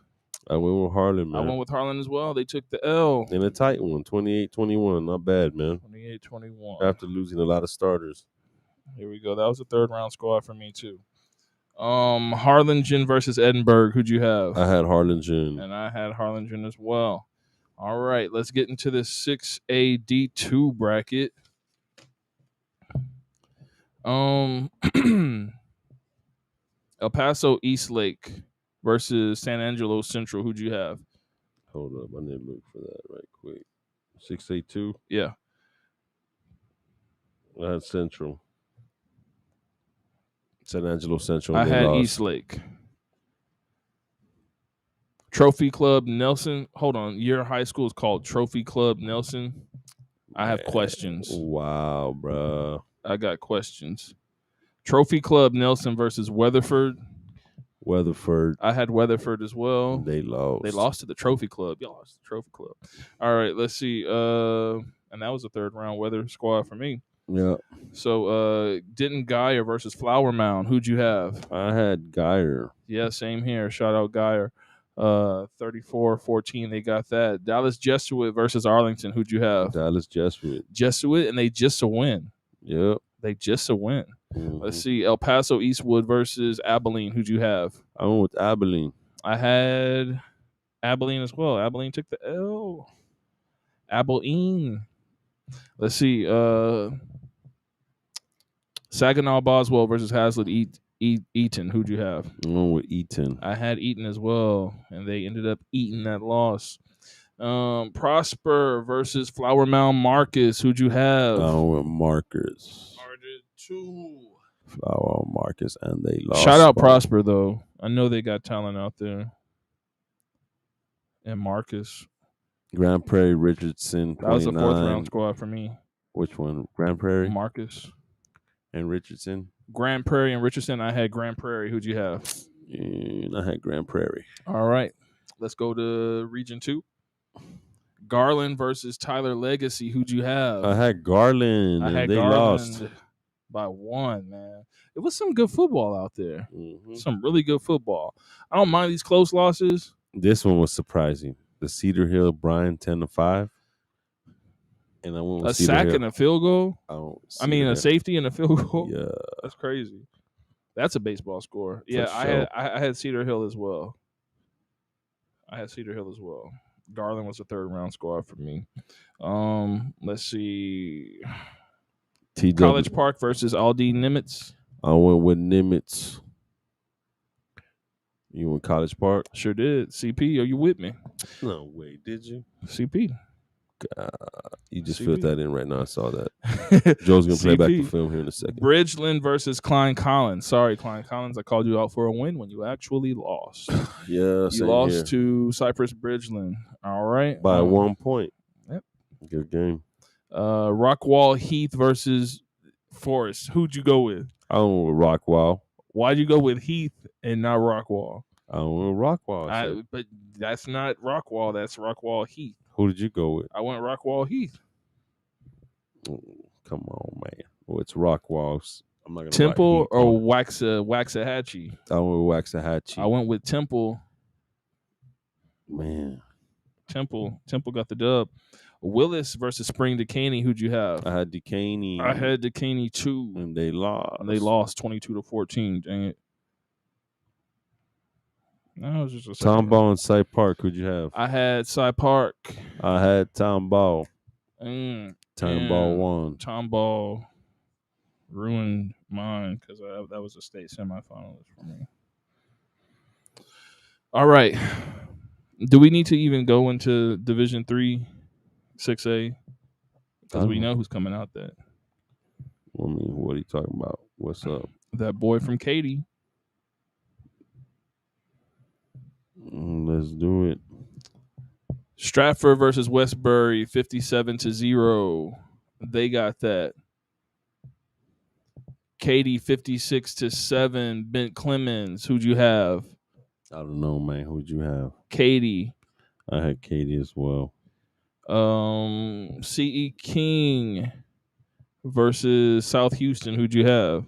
I went with Harlan, man. I went with Harlan as well. They took the L. In a tight one, 28-21. Not bad, man. 28-21. After losing a lot of starters. Here we go. That was a third round squad for me too. Harlingen versus Edinburgh. Who'd you have? I had Harlingen. And I had Harlingen as well. All right, let's get into this 6A D2 bracket. El Paso Eastlake versus San Angelo Central. Who'd you have? Hold up, I need to look for that right quick. 682. Yeah. I had Central. San Angelo Central. I had lost. Eastlake. Trophy Club Nelson. Hold on. Your high school is called Trophy Club Nelson. I have questions. Wow, bro. I got questions. Trophy Club Nelson versus Weatherford. Weatherford. I had Weatherford as well. They lost. They lost to the Trophy Club. Y'all lost to the Trophy Club. All right, let's see. And that was a third round weather squad for me. Yeah. So Denton Geyer versus Flower Mound. Who'd you have? I had Geyer. Yeah, same here. Shout out Geyer. 34-14. They got that. Dallas Jesuit versus Arlington. Who'd you have? Dallas Jesuit. Jesuit, and they just a win. Yep. They just a win. Mm-hmm. Let's see. El Paso Eastwood versus Abilene. Who'd you have? I went with Abilene. I had Abilene as well. Abilene took the L. Abilene. Let's see. Saginaw Boswell versus Hazlitt Eaton. Who'd you have? I went with Eaton. I had Eaton as well, and they ended up eating that loss. Prosper versus Flower Mound Marcus. Who'd you have? I went with Marcus. I did too. Flower Marcus, and they lost. Shout out Prosper, though. I know they got talent out there. And Marcus. Grand Prairie Richardson. 29. That was a fourth round squad for me. Which one? Grand Prairie? Marcus. And Richardson? Grand Prairie and Richardson. I had Grand Prairie. Who'd you have? And I had Grand Prairie. All right. Let's go to Region 2. Garland versus Tyler Legacy. Who'd you have? I had Garland. I had they Garland lost. by 1, man. It was some good football out there. Mm-hmm. Some really good football. I don't mind these close losses. This one was surprising. The Cedar Hill Bryan 10-5. And I went with A Cedar sack Hill. and a field goal? I mean, a safety and a field goal? Yeah. That's crazy. That's a baseball score. For Yeah, sure. I had Cedar Hill as well. Garland was a third round squad for me. Let's see. TW. College Park versus Aldine Nimitz. I went with Nimitz. You went College Park? Sure did. CP, are you with me? No way, did you? CP. You just CP. filled that in right now. I saw that. Joe's gonna play back the CP. film here in a second. Bridgeland versus Klein Collins. Sorry, Klein Collins. I called you out for a win when you actually lost. Yeah, You same lost here. to Cypress Bridgeland. All right. By 1 point. Yep. Good game. Rockwall Heath versus Forest. Who'd you go with? I went with Rockwall. Why'd you go with Heath and not Rockwall? I went with Rockwall. But that's not Rockwall. That's Rockwall Heath. Who did you go with? I went Rockwall Heath. Come on, man. Well, it's Rockwalls. I'm not gonna Temple write Heath or on Waxahachie? it. I went with Waxahachie. I went with Temple. Man, Temple got the dub. Willis versus Spring Decaney. Who'd you have? I had Decaney. I had Decaney too. and they lost. And they lost 22-14. Dang it. No, it was just a second round. Tomball and Cy Park. Who'd you have? I had Cy Park. I had Tomball. Tomball won. Tomball ruined mine because that was a state semifinalist for me. All right. Do we need to even go into Division 3, 6A? Because we know who's coming out that. I mean, what are you talking about? What's up? That boy from Katy. Let's do it. Stratford versus Westbury, 57-0. They got that. Katy, 56-7. Bent Clemens, who'd you have? I don't know, man. Who'd you have? Katy. I had Katy as well. C.E. King versus South Houston. Who'd you have?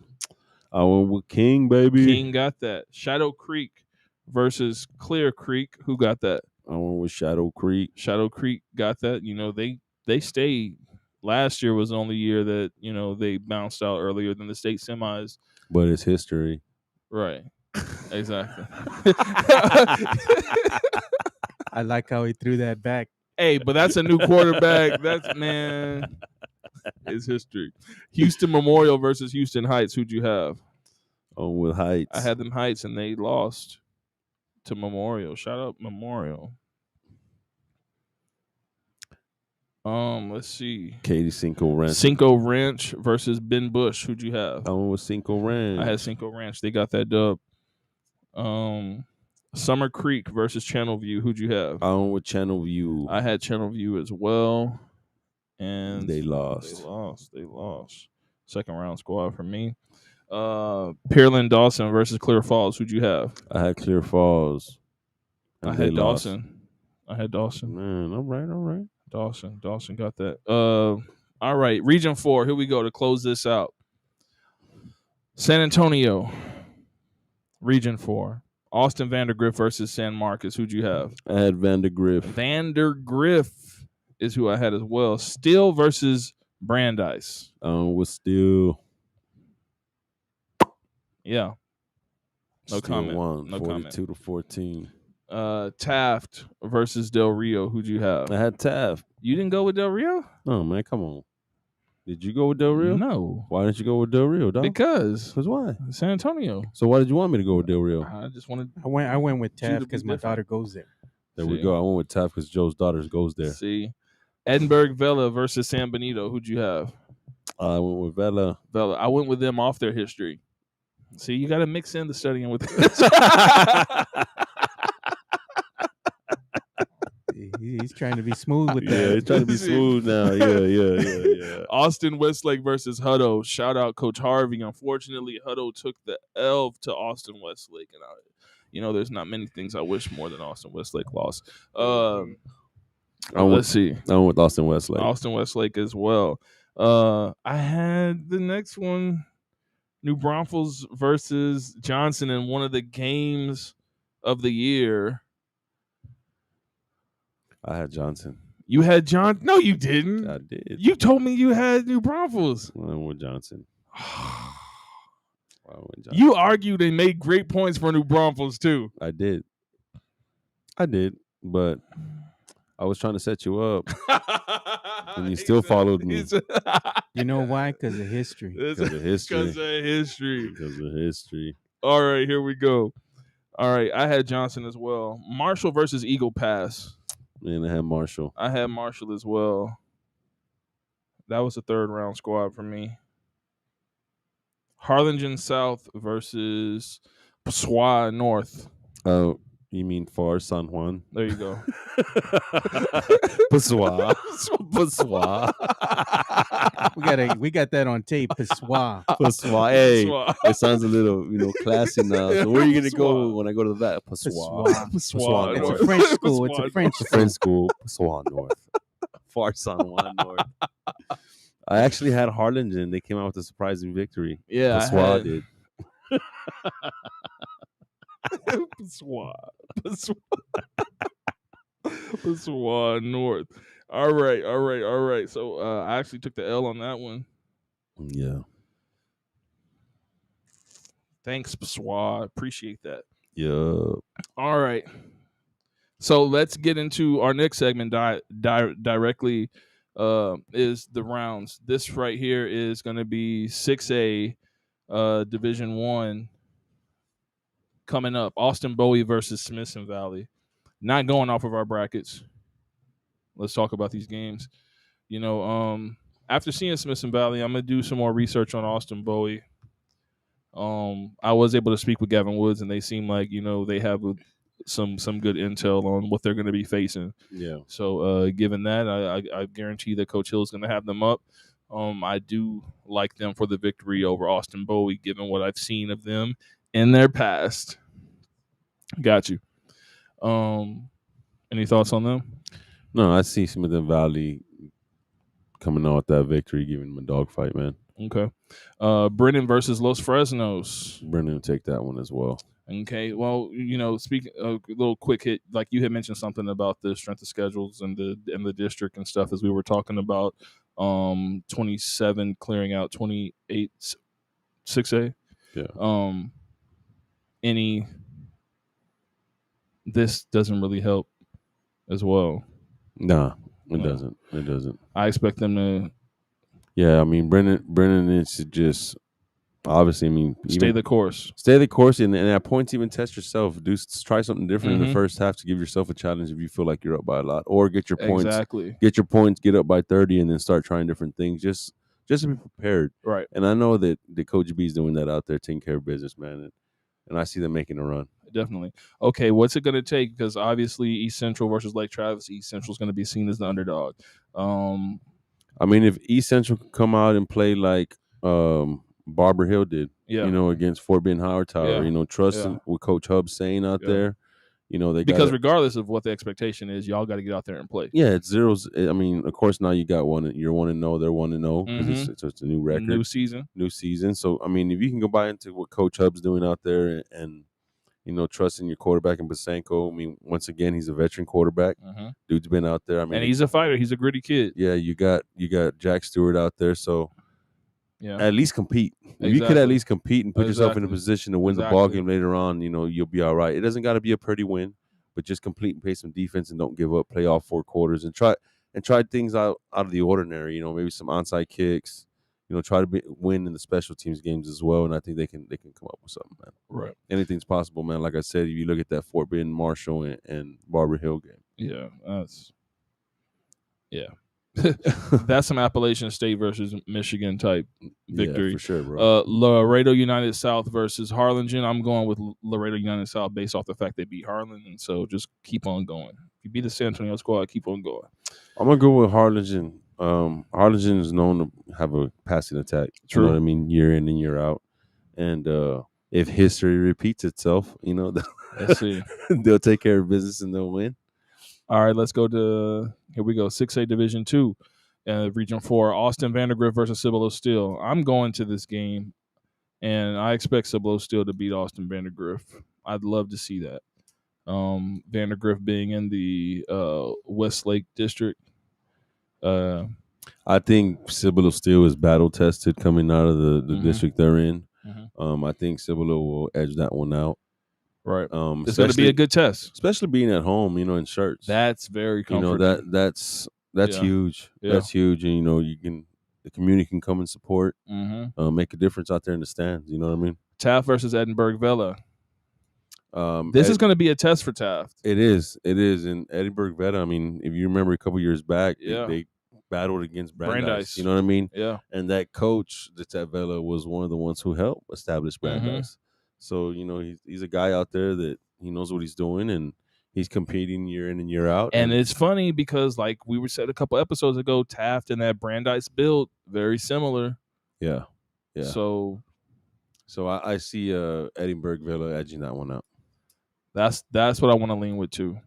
I went with King, baby. King got that. Shadow Creek versus Clear Creek. Who got that? I went with Shadow Creek. Shadow Creek got that. You know, they stayed. Last year was the only year that, you know, they bounced out earlier than the state semis. But it's history. Right. Exactly. I like how he threw that back. Hey, but that's a new quarterback. That's, man, it's history. Houston Memorial versus Houston Heights. Who'd you have? Oh, with Heights. I had them Heights, and they lost to Memorial. Shout out Memorial. Let's see. Katy Cinco Ranch. Cinco Ranch versus Ben Bush. Who'd you have? I went with Cinco Ranch. I had Cinco Ranch. They got that dub. Summer Creek versus Channel View. Who'd you have? I went with Channel View. I had Channel View as well. And they lost. They lost. Second round squad for me. Pearland Dawson versus Clear Falls. Who'd you have? I had Clear Falls. I had Dawson. I had Dawson. Man, all right. Dawson got that. All right. Region 4. Here we go to close this out. San Antonio. Region 4. Austin Vandergrift versus San Marcos. Who'd you have? I had Vandergrift. Vandergrift is who I had as well. Steele versus Brandeis. With Steele. Yeah. No Steele comment. Won, no 42-14. Taft versus Del Rio. Who'd you have? I had Taft. You didn't go with Del Rio? Oh, man, come on. Did you go with Del Rio? No. Why didn't you go with Del Rio, dog? Because why? San Antonio. So why did you want me to go with Del Rio? I just wanted. I went with You to Taft be because my different. daughter goes there. There we go. I went with Taft because Joe's daughter goes there. See. Edinburgh Vela versus San Benito. Who'd you have? I went with Vela. I went with them off their history. See, you got to mix in the studying with He's trying to be smooth with that. Yeah, he's trying to be smooth now. Yeah. Austin Westlake versus Hutto. Shout out Coach Harvey. Unfortunately, Hutto took the L to Austin Westlake, and there's not many things I wish more than Austin Westlake lost. Let's see. I went with Austin Westlake. Austin Westlake as well. I had the next one, New Braunfels versus Johnson in one of the games of the year. I had Johnson. You had John? No, you didn't. I did. You told me you had New Braunfels. I went with Johnson. You argued and made great points for New Braunfels too. I did, but I was trying to set you up, and you still followed me. You know why? Because of history. Because of history. All right, here we go. All right, I had Johnson as well. Marshall versus Eagle Pass. And I had Marshall. I had Marshall as well. That was a third round squad for me. Harlingen South versus Pasua North. Oh, you mean for San Juan? There you go. Pasua. We got that on tape. Pasua. Hey, it sounds a little, classy now. So where are you gonna go when I go to that? Pasua. Pasua. It's a French school. It's a French school. Pasua North. Far San Juan North. I actually had Harlingen. They came out with a surprising victory. Yeah, Pasua did. Pasua North. All right. So I actually took the L on that one. Yeah. Thanks, Pasua. Appreciate that. Yeah. All right. So let's get into our next segment directly is the rounds. This right here is going to be 6A Division 1 coming up. Austin Bowie versus Smithson Valley. Not going off of our brackets. Let's talk about these games. After seeing Smithson Valley, I'm going to do some more research on Austin Bowie. I was able to speak with Gavin Woods, and they seem like they have some good intel on what they're going to be facing. Yeah. So given that, I guarantee that Coach Hill is going to have them up. I do like them for the victory over Austin Bowie, given what I've seen of them in their past. Got you. Any thoughts on them? No, I see Smithson Valley coming out with that victory, giving them a dogfight, man. Okay. Brennan versus Los Fresnos. Brennan will take that one as well. Okay. Well, speaking a little quick hit, like you had mentioned something about the strength of schedules and the district and stuff as we were talking about 27 clearing out 28 6A. Yeah. This doesn't really help as well. Nah, it doesn't. It doesn't. I expect them to. Yeah, I mean, Brennan needs to just obviously. I mean, stay the course. Stay the course, and at points, even test yourself. Try something different in the first half to give yourself a challenge if you feel like you're up by a lot, or get your points. Exactly. Get your points. Get up by 30, and then start trying different things. Just to be prepared. Right. And I know that the Coach B is doing that out there, taking care of business, man. And I see them making a run. Definitely. Okay, what's it going to take? Because obviously East Central versus Lake Travis, East Central is going to be seen as the underdog. I mean, if East Central can come out and play like Barber Hill did, against Fort Bend Howard Tower, trusting what Coach Hub's saying out there, because regardless of what the expectation is, y'all got to get out there and play. Yeah, it's zeros. I mean, of course, now you got one. You're 1-0. They're 1-0 because it's a new record, new season. So I mean, if you can go by into what Coach Hub's doing out there and trusting your quarterback in Basenko. I mean, once again, he's a veteran quarterback. Dude's been out there. I mean, and he's a fighter. He's a gritty kid. Yeah, you got Jack Stewart out there. So yeah, at least compete. If you could at least compete and put yourself in a position to win the ball game later on, you'll be all right. It doesn't got to be a pretty win, but just complete and play some defense and don't give up. Play all 4 quarters and try things out of the ordinary. Maybe some onside kicks. Try to win in the special teams games as well, and I think they can come up with something, man. Right. Anything's possible, man. Like I said, if you look at that Fort Bend, Marshall, and Barber Hill game. Yeah, that's some Appalachian State versus Michigan type victory. Yeah, for sure, bro. Laredo United South versus Harlingen. I'm going with Laredo United South based off the fact they beat Harlingen, so just keep on going. If you beat the San Antonio squad, keep on going. I'm gonna go with Harlingen. Harlingen is known to have a passing attack. True. You know what I mean? Year in and year out. And if history repeats itself, let's see. They'll take care of business and they'll win. All right, let's go to here we go. 6A Division 2, Region 4. Austin Vandergrift versus Cibolo Steel. I'm going to this game, and I expect Cibolo Steel to beat Austin Vandergrift. I'd love to see that. Vandergrift being in the Westlake district. I think Cibolo Steel is battle tested coming out of the district they're in. I think Cibolo will edge that one out. Right. It's going to be a good test, especially being at home. In shirts. That's very comforting. That's huge. Yeah. That's huge, and the community can come and support, make a difference out there in the stands. You know what I mean? Taft versus Edinburgh Vela. This is going to be a test for Taft. It is. And Edinburgh Vela. I mean, if you remember a couple years back, they battled against Brandeis. You know what I mean? Yeah. And that coach that's at Vela was one of the ones who helped establish Brandeis. So he's a guy out there that he knows what he's doing, and he's competing year in and year out. And it's funny because, like we were said a couple episodes ago, Taft and that Brandeis build very similar. Yeah. So I see Edinburgh Villa edging that one out. That's what I want to lean with too.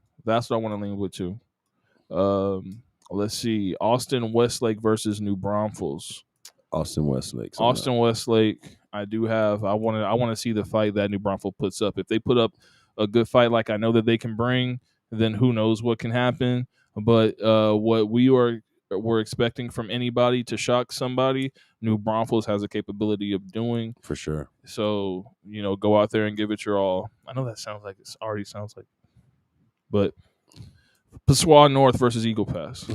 Let's see. Austin Westlake versus New Braunfels. Austin Westlake. I want to see the fight that New Braunfels puts up. If they put up a good fight like I know that they can bring, then who knows what can happen. But what we are we're expecting from anybody to shock somebody, New Braunfels has a capability of doing. For sure. So, go out there and give it your all. I know that already sounds like, but Passois North versus Eagle Pass.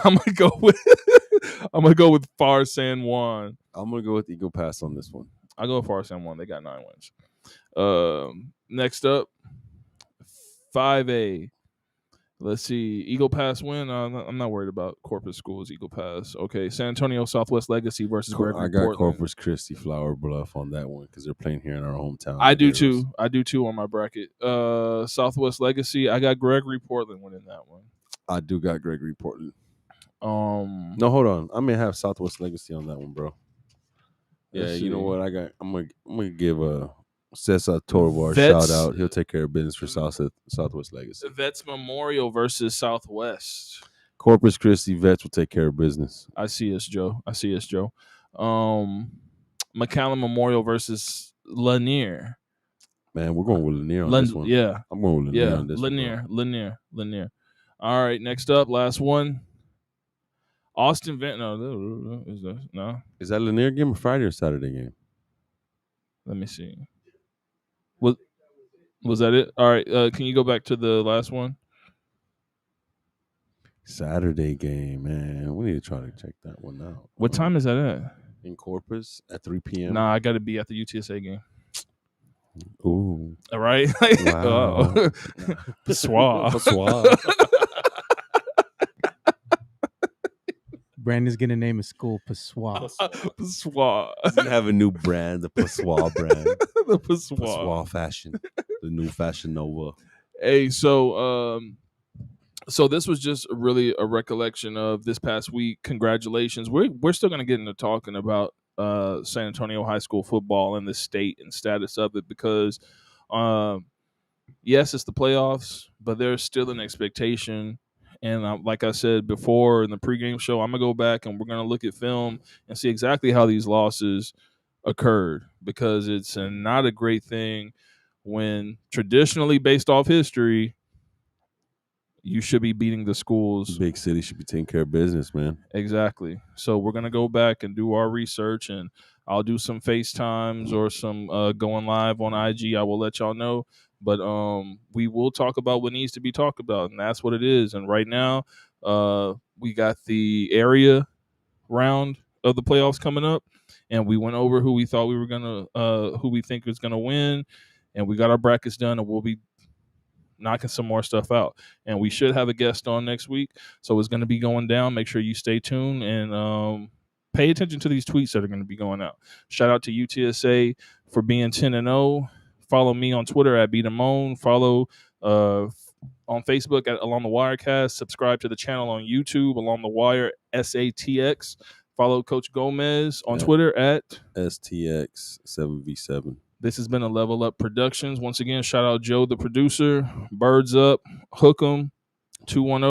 I'm gonna go with Far San Juan. I'm gonna go with Eagle Pass on this one. I'll go with Far San Juan. They got 9 wins. Next up, 5A. Let's see. Eagle Pass win. I'm not worried about Corpus Schools. Eagle Pass. Okay. San Antonio Southwest Legacy versus Gregory I got Portland. Corpus Christi Flower Bluff on that one because they're playing here in our hometown. I do too. I do too on my bracket. Southwest Legacy. I got Gregory Portland winning that one. I do got Gregory Portland. No, hold on. I may have Southwest Legacy on that one, bro. Yeah, you know what? I'm gonna give Cesar Torvar a shout out. He'll take care of business for Southwest Legacy. Vets Memorial versus Southwest. Corpus Christi Vets will take care of business. I see us, Joe. McAllen Memorial versus Lanier. Man, we're going with Lanier on this one. Yeah. I'm going with Lanier on this one. Lanier. All right, next up, last one. Austin Vent. No. Is that Lanier game or Friday or Saturday game? Let me see. Was that it? All right. Can you go back to the last one? Saturday game, man. We need to try to check that one out. What time is that at? In Corpus at 3 p.m. Nah, I got to be at the UTSA game. Ooh. All right. Wow. Passois. Brandon's gonna name his school Passois. Passois. He's gonna have a new brand, the Passois brand. The Passois. Passois fashion. The new Fashion Nova. Hey, so this was just really a recollection of this past week. Congratulations. We're still gonna get into talking about San Antonio high school football and the state and status of it because yes, it's the playoffs, but there's still an expectation. And like I said before in the pregame show, I'm going to go back and we're going to look at film and see exactly how these losses occurred because it's not a great thing when traditionally based off history, you should be beating the schools. Big city should be taking care of business, man. Exactly. So we're going to go back and do our research, and I'll do some FaceTimes or some going live on IG. I will let y'all know. But we will talk about what needs to be talked about, and that's what it is. And right now, we got the area round of the playoffs coming up, and we went over who we thought we were who we think is gonna win, and we got our brackets done, and we'll be knocking some more stuff out. And we should have a guest on next week, so it's going to be going down. Make sure you stay tuned and pay attention to these tweets that are going to be going out. Shout out to UTSA for being 10-0. Follow me on Twitter at @BeatEmone. Follow on Facebook at Along the Wirecast. Subscribe to the channel on YouTube, Along the Wire SATX. Follow Coach Gomez on Twitter at STX7v7. This has been a Level Up Productions. Once again, shout out Joe, the producer. Birds up, hook 'em, 210.